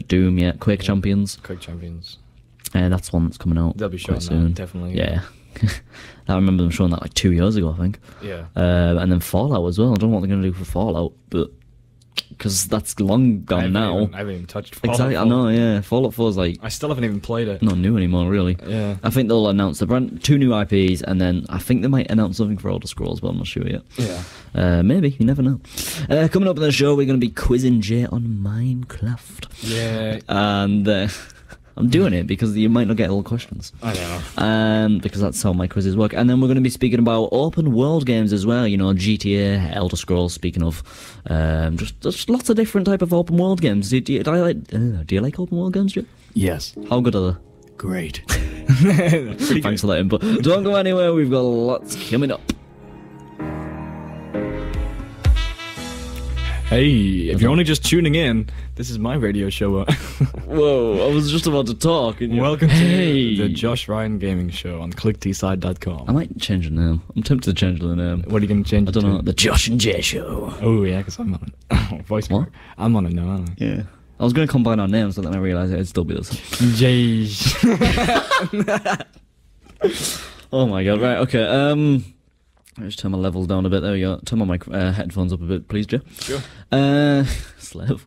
Doom. Yeah. Quake Champions. Quake Champions. That's one that's coming out. They'll be quite showing soon. that, definitely. Yeah. I remember them showing that like 2 years ago, I think. Yeah. And then Fallout as well. I don't know what they're going to do for Fallout, but because that's long gone now. I haven't even touched Fallout Exactly, 4. I know. Yeah, Fallout 4 is like I still haven't even played it. not new anymore, really. Yeah. I think they'll announce 2 new IPs, and then I think they might announce something for Elder Scrolls, but I'm not sure yet. Yeah. Maybe, you never know. Coming up in the show, we're going to be quizzing Jay on Minecraft. Yeah. And I'm doing it because you might not get all the questions. I know. Because that's how my quizzes work. And then we're going to be speaking about open world games as well. You know, GTA, Elder Scrolls. Speaking of, just lots of different type of open world games. Do you like open world games, Joe? Yes. How good are they? Great. Thanks for that input. Don't go anywhere. We've got lots coming up. Hey, if you're only just tuning in, this is my radio show. Whoa! I was just about to talk. And Welcome hey. to the Josh Ryan Gaming Show on ClickTSide.com. I might change the name. I'm tempted to change the name. What are you going to change I it don't to? know. The Josh and Jay Show. Oh, yeah, because I'm on it. Voice What? crack. I'm on it now, aren't I? Yeah. I was going to combine our names, but then I realised it'd still be the same. Jay. Oh my god, right, okay, I'll just turn my levels down a bit, there we go. Turn my headphones up a bit, please, Joe. Sure. Slave.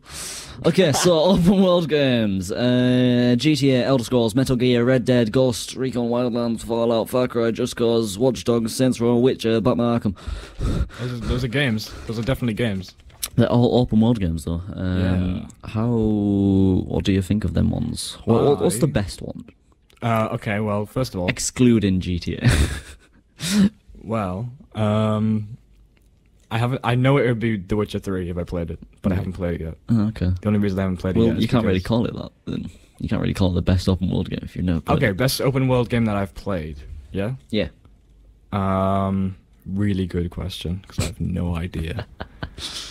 Okay, so open world games. GTA, Elder Scrolls, Metal Gear, Red Dead, Ghost Recon Wildlands, Fallout, Far Cry, Just Cause, Watch Dogs, Saints Row, Witcher, Batman Arkham. Those are games. Those are definitely games. They're all open world games, though. Yeah. What do you think of them ones? What's the best one? Okay, well, first of all, Excluding GTA. well, I know it would be The Witcher 3 if I played it, but I haven't played it yet. Oh, okay. The only reason I haven't played it Well, yet is you can't really because- call it that, then. You can't really call it the best open world game if you've never played Okay, it. best open world game that I've played. Yeah? Yeah. Really good question, because I have no idea.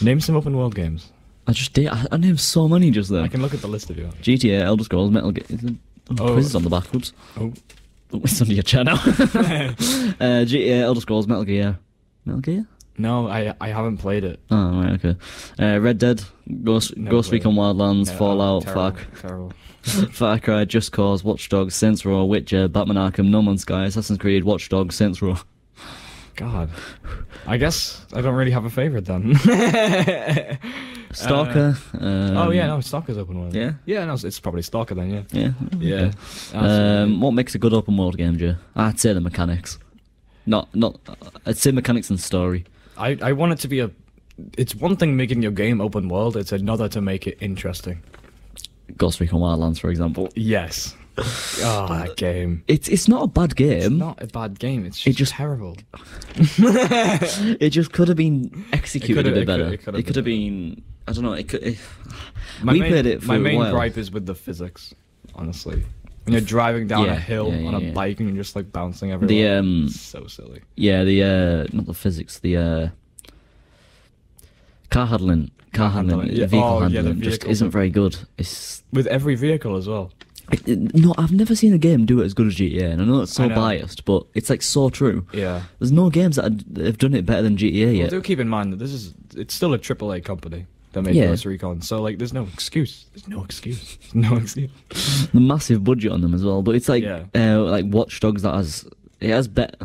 Name some open world games. I just did. I named so many just then. I can look at the list if you want. GTA, Elder Scrolls, Metal Gear. Quizzes on the back. Oops. Oh. It's under your chair now. GTA, Elder Scrolls, Metal Gear. Metal Gear? No, I haven't played it. Oh, right, okay. Red Dead, Ghost Recon Wildlands, Yeah, Fallout, terrible. Far Cry, Just Cause, Watch Dogs, Saints Row, Witcher, Batman Arkham, No Man's Sky, Assassin's Creed, Watch Dogs, Saints Row. God. I guess I don't really have a favourite then. Stalker. Oh yeah, no, Stalker's open world. Yeah? Yeah, no, it's probably Stalker then. Yeah. Yeah. Yeah. Okay. What makes a good open world game, Joe? I'd say the mechanics. Not. I'd say mechanics and story. I want it to be it's one thing making your game open world, it's another to make it interesting. Ghost Recon Wildlands, for example. Yes. Oh, that game. It's not a bad game. It's not a bad game. It's just terrible. It just could have been executed a bit better. It It could have been. I don't know. It could. My we main, played it for my a main while. gripe is with the physics, honestly. When you're driving down Yeah, a hill yeah, on a yeah. bike and you're just like bouncing everywhere. The It's so silly. yeah, the not the physics, the car handling, handling, yeah. vehicle Oh, yeah, the handling just vehicles isn't are- very good. It's With every vehicle as well. no, I've never seen a game do it as good as GTA, and I know it's so I know. biased, but it's like so true. Yeah. There's no games that have done it better than GTA Well, yet. do keep in mind that it's still a AAA company that made Yeah. Ghost Recon, so like there's no excuse. There's no excuse. No excuse. The massive budget on them as well, but it's like Yeah. like Watch Dogs has better.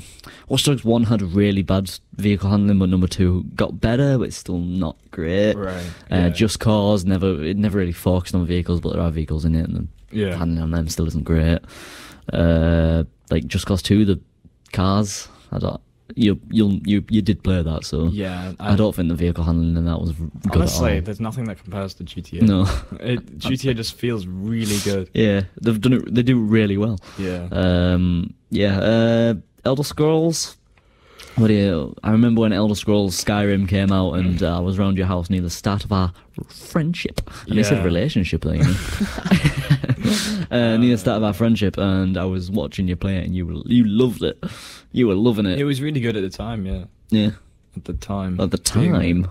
Watch Dogs 1 had really bad vehicle handling, but number 2 got better, but it's still not great. Right. Yeah. Just Cause never really focused on vehicles, but there are vehicles in it, and the Yeah. handling on them still isn't great. Like Just Cause 2, the cars. I don't. You did play that, so Yeah. I don't think the vehicle handling in that was good Honestly, at all. there's nothing that compares to GTA. No. GTA just feels really good. Yeah, they've done it. They do it really well. Yeah. Elder Scrolls. What do you? I remember when Elder Scrolls Skyrim came out, and I was around your house near the start of our friendship. And they said Yeah. relationship there, you know. Near the start of our friendship, and I was watching you play it, and you loved it. You were loving it. It was really good at the time, yeah. Yeah. At the time. At the time,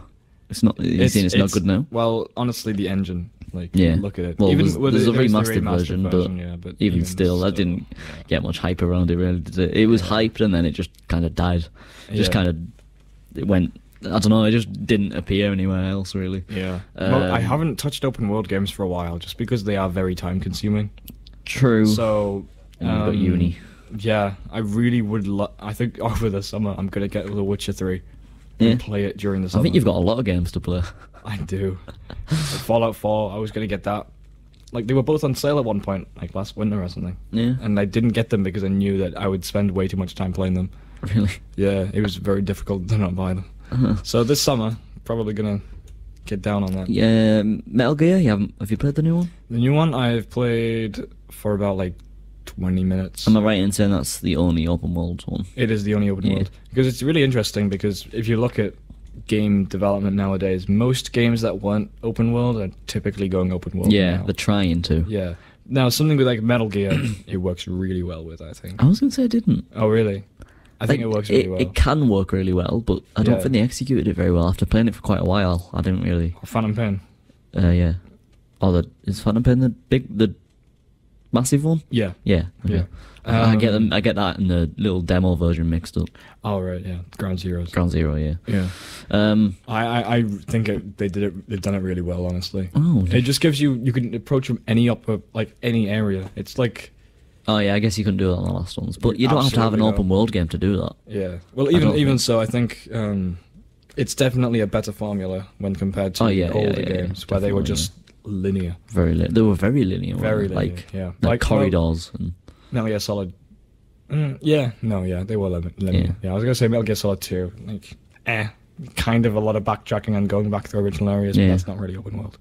it's not. You're saying it's not good now. Well, honestly, the engine, like, Yeah. look at it. Well, Even with there's a there's the remastered version, but yeah, but even still, that didn't get much hype around it. Really, did it? It was hyped, and then it just kind of died. Just Yeah. kind of, it went. I don't know. It just didn't appear anywhere else, really. Yeah. Well, I Um, haven't touched open world games for a while, just because they are very time consuming. True. So, and you've got uni. Yeah, I really would. I think over the summer I'm gonna get The Witcher 3 Yeah. and play it during the I summer. think you've got a lot of games to play. I do. Fallout 4, I was gonna get that. Like, they were both on sale at one point, like last winter or something. Yeah. And I didn't get them because I knew that I would spend way too much time playing them. Really. Yeah, it was very difficult to not buy them. Uh-huh. So this summer, probably gonna get down on that. Yeah. Metal Gear. Have you played the new one? The new one I've played for about like 20 minutes. Am I right in saying that's the only open world one? It is the only open Yeah. world. Because it's really interesting, because if you look at game development nowadays, most games that weren't open world are typically going open world Yeah, now. they're trying to. Yeah. Now, something with like Metal Gear, it works really well with, I think. I was gonna say it didn't. Oh, really? I think Like, it works really well. It can work really well, but I don't Yeah. think they executed it very well. After playing it for quite a while, I didn't really. Phantom Pain. Yeah. Oh, is Phantom Pain the massive one? Yeah. Yeah. Yeah. Okay. I get them. I get that in the little demo version mixed up. Oh, right, yeah. Ground Zeroes. Ground Zero, yeah. Yeah. I think they've done it really well, honestly. Oh. It just gives you can approach from any area. It's like, Oh yeah, I guess you couldn't do that on the last ones, but you don't have to have an Absolutely open not. world game to do that. yeah. Well, don't even think- so, I think it's definitely a better formula when compared to Oh, yeah, older yeah, games where they were definitely, just linear. They were very linear. weren't Very they? linear, like yeah. like Like, corridors and Metal Gear Solid. They were linear. Yeah. I was gonna say Metal Gear Solid 2. Like, kind of a lot of backtracking and going back to original areas, Yeah. but that's not really open world.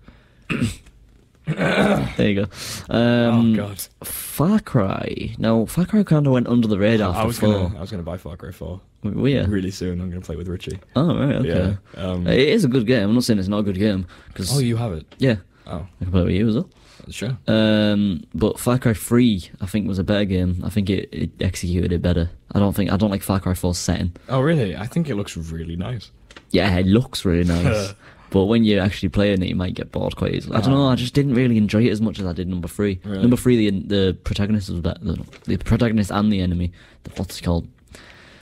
there you go. Oh god. Far Cry. No, Far Cry kind of went under the radar. I was for gonna buy Far Cry 4 Were you? really soon. I'm gonna play with Richie. Oh right, okay. Yeah. It is a good game. I'm not saying it's not a good game. Cause, Oh, you have it. yeah, Oh, I can play it with you as well. sure. But Far Cry 3, I think, was a better game. I think it executed it better. I don't like Far Cry 4's setting. Oh, really? I think it looks really nice. Yeah, it looks really nice. But when you're actually playing it, you might get bored quite easily. I don't know. I just didn't really enjoy it as much as I did number 3. Really? Number 3, the protagonist was better. The protagonist and the enemy. What's he called?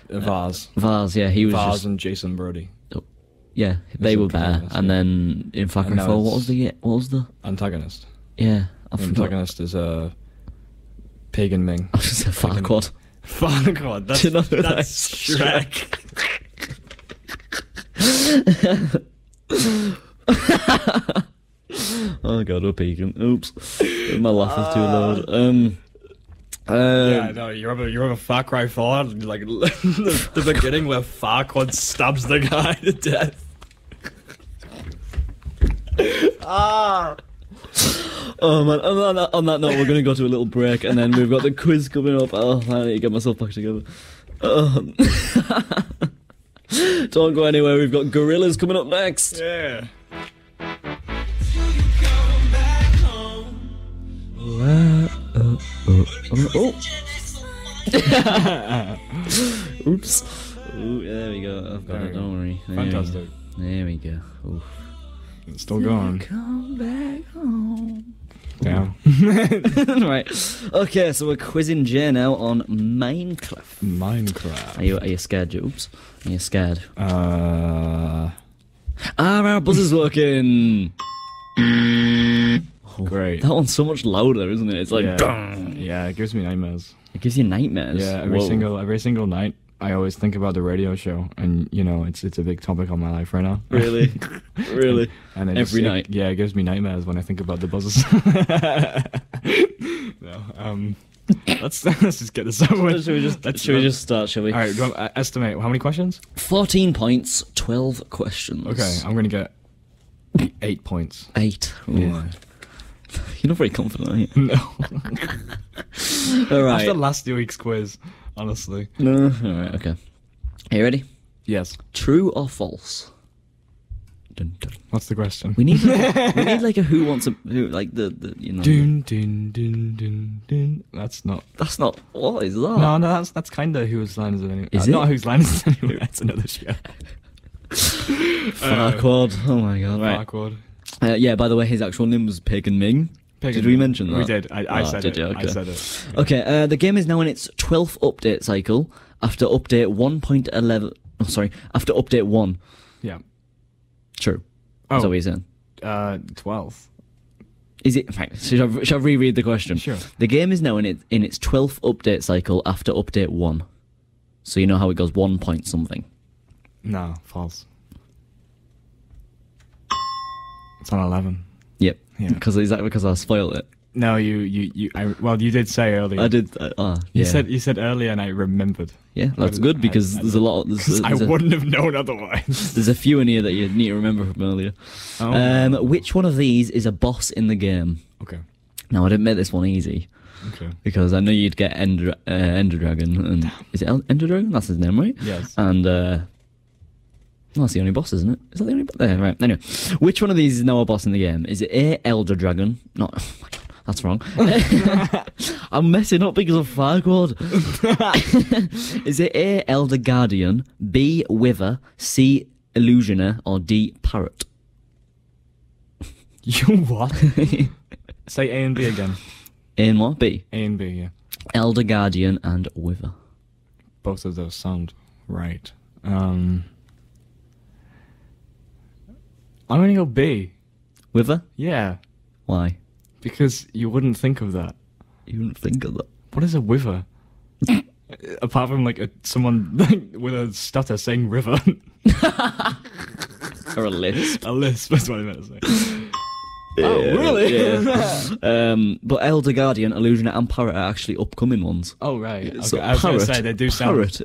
Vaz. Vaz. Yeah, he was Vaz just. and Jason Brody. Yeah, they the were better. protagonist, And yeah. then in Far Cry And now 4, what it's- was the? Antagonist. Yeah, I The forgot. antagonist is Pagan Ming. I was just a Farquaad. Farquaad. Do you know who that is? Oh god, we're peeking. Oops, my laugh is too loud. Yeah, no, you remember Far Cry 4? Like the beginning where Farquaad stabs the guy to death. Oh man, on that note, we're going to go to a little break, and then we've got the quiz coming up. Oh, I need to get myself back together. Don't go anywhere, we've got Gorillaz coming up next. Yeah. Oops. Ooh, there we go. I've got it, don't worry. Fantastic. There we go. Oof. It's still going. Come back home. Damn. Right. Okay, so we're quizzing Jay now on Minecraft. Are you scared, Jobs? Are you scared? Our buzzer's working. Great. That one's so much louder, isn't it? It's like yeah, it gives me nightmares. It gives you nightmares. Yeah, every single night I always think about the radio show, and you know it's a big topic on my life right now. Really, really. And every night. Yeah, it gives me nightmares when I think about the buzzers. No, let's just get this over with. Should we just start? Shall we? All right, do you want to estimate how many questions? 14 points, 12 questions. Okay, I'm gonna get 8 points. 8. Yeah. You're not very confident, are you? No. All right. After last week's quiz, honestly. No. All right. Okay. Are you ready? Yes. True or false? Dun, dun. What's the question? We need like a who wants a who, like the you know. Dun, dun, dun, dun, dun. That's not. That's not. What is that? No, that's kind of Whose Line Is It Anyway? Is Not it? Whose Line Is It Anyway? That's another show. Farquaad. Oh my god. Right. Farquaad. Yeah. By the way, his actual name was Pagan Ming. Did we mention that? We did. I said did it. you? Okay. I said it. Yeah. Okay. The game is now in its 12th update cycle after update 1.11. Oh, sorry. After update 1. Yeah. True. Oh. Is that what you're saying? 12. Is it? Right, shall I reread the question? Sure. The game is now in its 12th update cycle after update 1. So you know how it goes 1 point something. No, false. It's on 11. Yep. Yeah. Is that because I spoiled it? No, you did say earlier. I did. You yeah. You said earlier, and I remembered. Yeah, that's good because there's a lot. I wouldn't have known otherwise. There's a few in here that you need to remember from earlier. Oh. Which one of these is a boss in the game? Okay. Now I didn't make this one easy. Okay. Because I know you'd get Ender Dragon, and is it Ender Dragon? That's his name, right? Yes. And that's the only boss, isn't it? Is that the only boss? There, right. Anyway, which one of these is now a boss in the game? Is it A, Elder Dragon? No, oh my god, that's wrong. I'm messing up because of Farquaad. Is it A, Elder Guardian, B, Wither, C, Illusioner, or D, Parrot? You what? Say A and B again. A and what? B? A and B, yeah. Elder Guardian and Wither. Both of those sound right. I'm gonna go B. Wither? Yeah, Why? because you wouldn't think of that. You wouldn't think of that. What is a wither? Apart from like someone with a stutter saying river. Or a lisp. A lisp, that's what I meant to say. Oh, really? Yeah. But Elder Guardian, Illusioner, and Parrot are actually upcoming ones. Oh, right. Okay. So I was going to say, they do sound... Parrot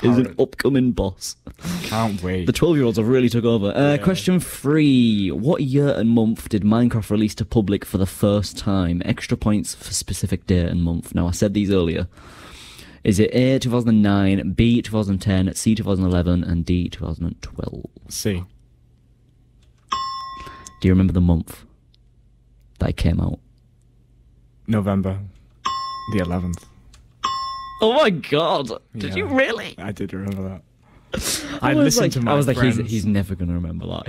is an upcoming boss. Can't wait. The 12-year-olds have really took over. Question 3. What year and month did Minecraft release to public for the first time? Extra points for specific day and month. Now, I said these earlier. Is it A, 2009, B, 2010, C, 2011, and D, 2012? C. Do you remember the month that it came out? November the 11th. Oh my god! Did Yeah. you really? I did remember that. I listened to my I was like, friends. he's never gonna remember that.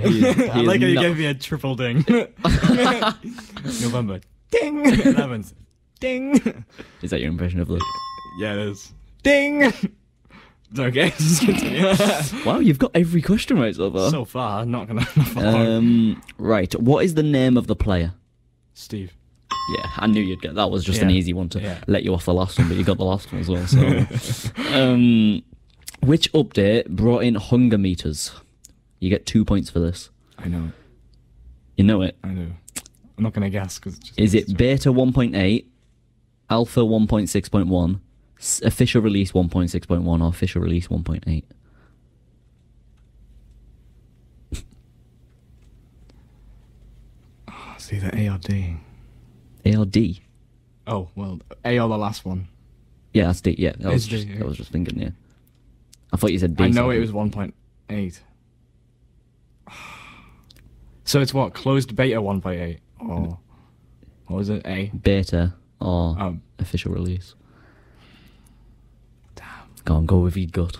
I like how you gave me a triple ding. November. Ding! 11th. Ding! Is that your impression of the? Yeah, it is. Ding! It's okay, just continue. Wow, you've got every question right so far. So far, not gonna... Right. What is the name of the player? Steve. Yeah, I knew you'd get that. Was just an Yeah. easy one to Yeah. let you off the last one, but you got the last one as well. So, which update brought in hunger meters? You get 2 points for this. I know. You know it. I do. I'm not gonna guess because. Is it beta 1.8, alpha 1.6.1, official release 1.6.1, or official release 1.8? It's either A or D. A or D? Oh well, A or the last one. Yeah, that's D. Yeah, that was It's D, just, yeah. I was just thinking. Yeah, I thought you said D. I know so- it was 1.8. So it's what, closed beta 1.8 or what was it? A. beta or Oh. official release. Damn. Go with your gut.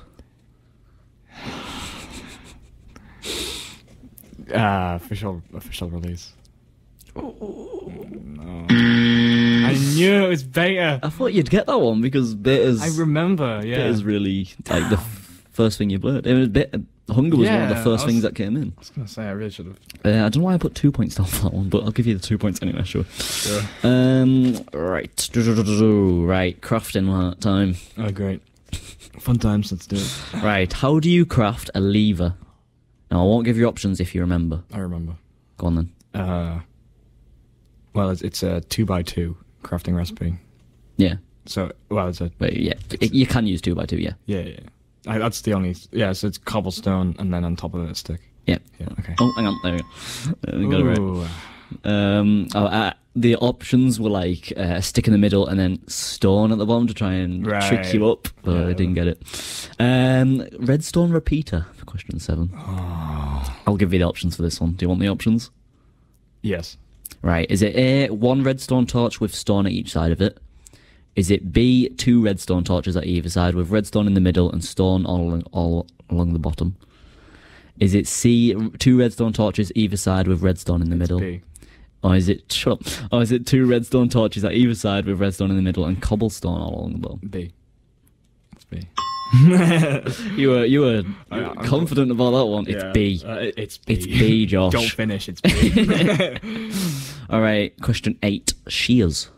Official release. No. I knew it was beta. I thought you'd get that one because beta's. I remember. Yeah. Beta's really like the first thing you played. It was beta. Hunger was one of the Yeah, first I was- things that came in. I was gonna say I really should have. I don't know why I put 2 points down for that one, but I'll give you the 2 points anyway. Sure. Right. Right. Crafting time. Oh great. Fun times. Let's do it. Right. How do you craft a lever? Now I won't give you options if you remember. I remember. Go on then. Well, it's a 2x2 crafting recipe. Yeah. So well, it's a Wait. Yeah. You can use 2x2. Yeah. yeah. That's the only. Yeah. So it's cobblestone and then on top of it a stick. Yeah. Yeah. Okay. Oh, hang on. There we go. We got it right. Ooh. The options were like a stick in the middle and then stone at the bottom to try and trick you up, but I didn't get it. Redstone repeater for question 7. Oh. I'll give you the options for this one. Do you want the options? Yes. Right. Is it A, 1 redstone torch with stone at each side of it? Is it B, 2 redstone torches at either side with redstone in the middle and stone all along the bottom? Is it C, 2 redstone torches either side with redstone in the middle? B. Or is it 2 redstone torches at either side with redstone in the middle and cobblestone all along the bottom? B. It's B. You were confident about that one. It's Yeah. B. It's B. It's B, Josh. Don't finish. It's B. All right, question 8. Shears. Do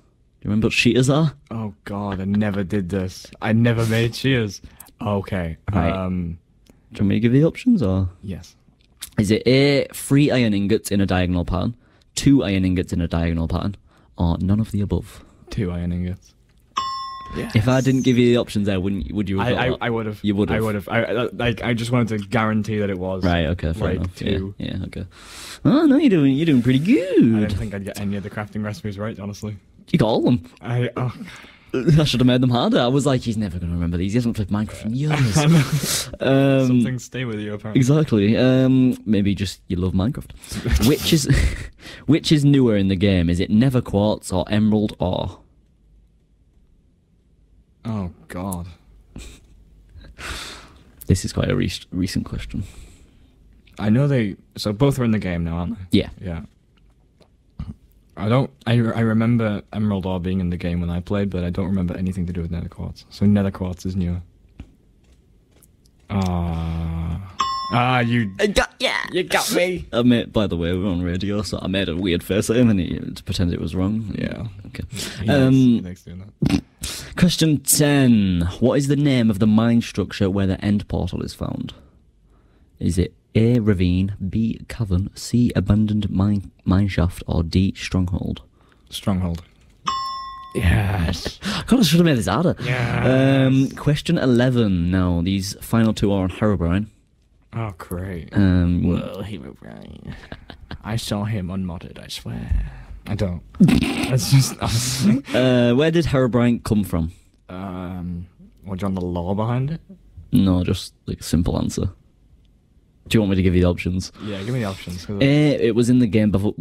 you remember what shears are? Oh God, I never did this. I never made shears. Okay. Right. Do you want me to give you the options or? Yes. Is it A, 3 iron ingots in a diagonal pattern, 2 iron ingots in a diagonal pattern, or none of the above? 2 iron ingots. Yeah. If I didn't give you the options there, would you have got that? I would have. You would have. I would have. I just wanted to guarantee that it was. Right, okay, fair like enough. 2. Yeah, okay. Oh, no, you're doing pretty I good. didn't think I'd get any of the crafting recipes right, honestly. You got all of them. Oh. I should have made them harder. I was like, he's never going to remember these. He hasn't played Minecraft in years. Some things stay with you, apparently. Exactly. Maybe just you love Minecraft. which is newer in the game? Is it Nether Quartz or Emerald Ore? Oh, God. This is quite a recent question. I know they... So both are in the game now, aren't they? Yeah. Yeah. I remember Emerald Ore being in the game when I played, but I don't remember anything to do with Nether Quartz. So Nether Quartz is newer. You got me. I made, by the way, we're on radio, so I made a weird face at him and he to pretend it was wrong. Yeah. Okay. He likes doing that. Question 10. What is the name of the mine structure where the end portal is found? Is it A, ravine, B, cavern, C, abandoned mine shaft, or D, stronghold? Stronghold. Yes. God, I should have made this harder. Yes. Question 11. Now, these final 2 are on Herobrine. Oh, great. Well, Herobrine. I saw him unmodded, I swear. I don't. That's just honestly. where did Herobrine come from? What, do you want the lore behind it? No, just like a simple answer. Do you want me to give you the options? Yeah, give me the options. A, it was in the game, but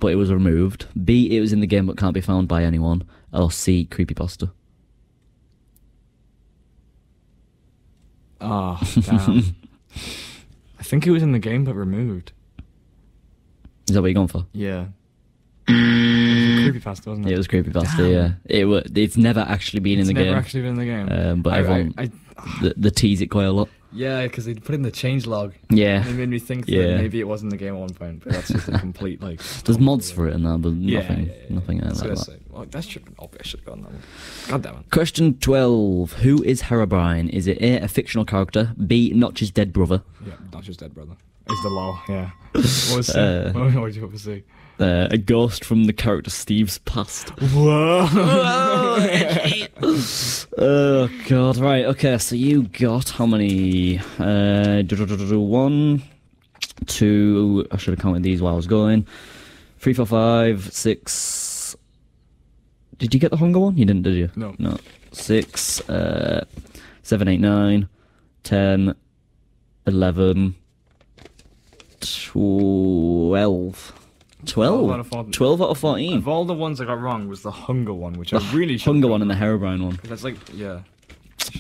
it was removed. B, it was in the game but can't be found by anyone. Or C, creepypasta. Oh, damn. I think it was in the game but removed. Is that what you're going for? Yeah. It was a creepypasta, wasn't it? It was creepypasta. Damn. Yeah, it's never actually been in the never game. actually been in the game. But everyone they tease it quite a lot. Yeah, because they put in the changelog. Yeah, And it made me think that Yeah. maybe it was in the game at one point, but that's just a complete like. there's mods for it in there, but Yeah, nothing I was like gonna that. say, well, that should have been obvious. Should have gone that one. God damn it. Question 12. Who is Herobrine? Is it A, a fictional character, B, Notch's dead brother, Yeah, not just dead brother. Is the law? Yeah. What was what would you hope to see? A ghost from the character Steve's past. Whoa! Oh god, right, okay, so you got how many? 1, 2, I should have counted these while I was going. 3, 4, 5, 6. Did you get the hunger one? You didn't, did you? No. 6, 7, 8, 9, 10, 11, 12. 12 out of 14. 12 out of 14. Of all the ones I got wrong was the hunger one, which I really should. Hunger one and the Herobrine one. That's like, yeah.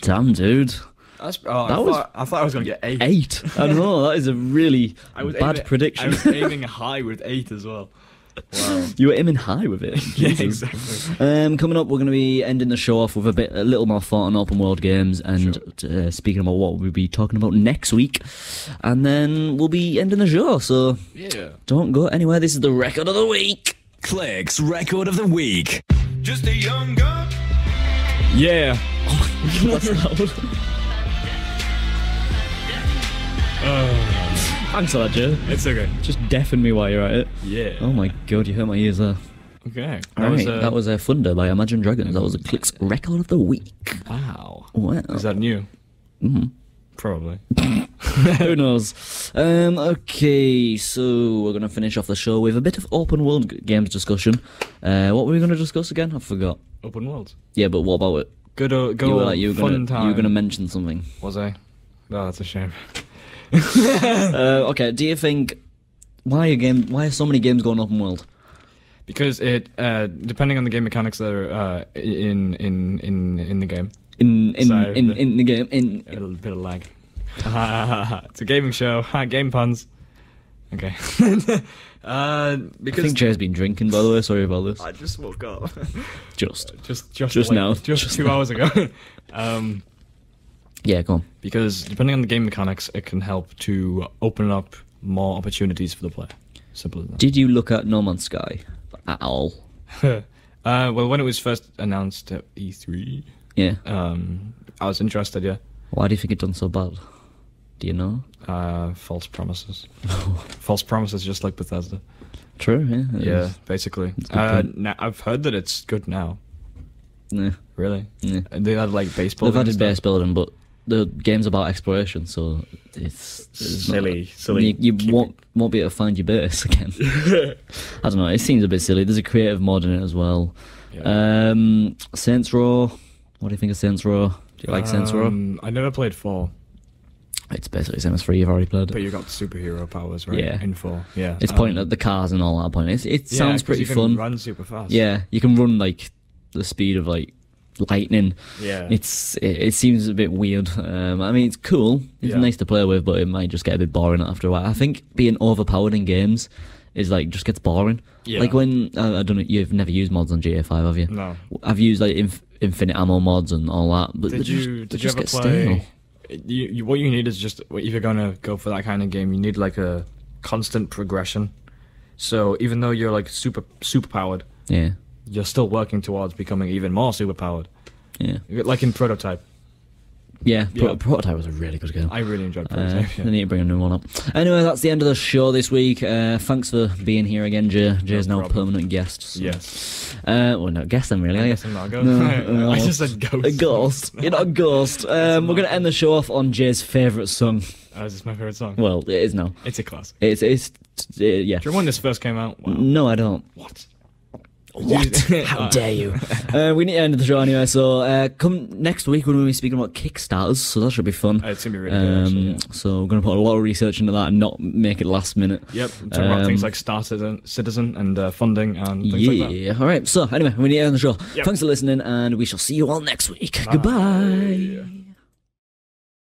Damn, dude. I thought I was gonna get 8. 8. I don't know. That is a really bad prediction. I was aiming high with 8 as well. Wow. You were aiming high with it. Yeah, Jesus. exactly. Coming up, we're going to be ending the show off with a little more thought on open world games, and speaking about what we'll be talking about next week, and then we'll be ending the show. So Yeah. don't go anywhere. This is the record of the week. Clicks Record of the Week. Just a young gun. Yeah. That's loud. Thanks for that, Joe. It's okay. Just deafen me while you're at it. Yeah. Oh my god, you hurt my ears there. Okay. That was Thunder by Imagine Dragons. That was a Clicks Record of the Week. Wow. Wow. Is that new? Mhm. Probably. Who knows? Okay, so we're going to finish off the show with a bit of open world games discussion. What were we going to discuss again? I forgot. Open world. Yeah, but what about it? Good. You were Fun time. going to mention something. Was I? No, that's a shame. Okay, do you think why are so many games going open world? Because it, depending on the game mechanics that are in the game. In Sorry, the game A little bit of lag. It's a gaming show. Game puns. Okay. I Because think Jay's been drinking, by the way. Sorry about this. I just woke up. Just Just now. Just 2 hours ago. Yeah, go on. Because depending on the game mechanics, it can help to open up more opportunities for the player. Simple as that. Did you look at No Man's Sky at all? Well, when it was first announced at E3, Yeah. I was interested. Yeah. Why do you think it done so bad? Do you know? False promises. False promises, just like Bethesda. True. Yeah. it Yeah, is. basically. It's a good point. Now, I've heard that it's good now. Yeah. Really? Yeah. They had like baseball. They've added base building, but the game's about exploration, so it's Silly. You won't be able to find your base again. I don't know. It seems a bit silly. There's a creative mod in it as well. Yeah. Saints Row. What do you think of Saints Row? Do you like Saints Row? I never played 4, It's basically the same as 3. You've already played but it. you got superhero powers, right? Yeah. In 4, yeah. It's pointing at the cars and all that point. It yeah, sounds 'cause pretty you can fun. Run super fast. Yeah, you can run like the speed of like lightning. Yeah. It seems a bit weird. I mean, it's cool. It's Yeah. nice to play with, but it might just get a bit boring after a while. I think being overpowered in games is like just gets boring. Yeah. Like when I don't know, you've never used mods on GTA 5, have you? No. I've used like infinite ammo mods and all that, but Did you just ever get play? stale. What you need is just, if you're gonna go for that kind of game, you need like a constant progression. So even though you're like super powered, Yeah, you're still working towards becoming even more super powered. yeah, Like in Prototype, yeah. Yeah. Prototype was a really good game. I really enjoyed Prototype. They need to bring a new one up. Anyway, that's the end of the show this week. Thanks for being here again, Jay. Jay's now a problem. permanent guest. So. Yes. Well, no, guest then, really. I are you? guess I'm not a ghost. No, I just said ghost. A ghost. You're not a ghost. We're going to end the show off on Jay's favourite song. Is this my favorite song? Well, it is now. It's a classic. Yeah. Do you remember when this first came out? Wow. No, I don't. What? What? How dare you? We need to end the show anyway, so come next week when we'll be speaking about Kickstarters, so that should be fun. It's going to be really good, actually, yeah. So we're going to put a lot of research into that and not make it last minute. Yep. Talk about things like Star Citizen and funding and things like that. Yeah, alright, so anyway, we need to end the show. Yep. Thanks for listening, and we shall see you all next week. Bye. Goodbye.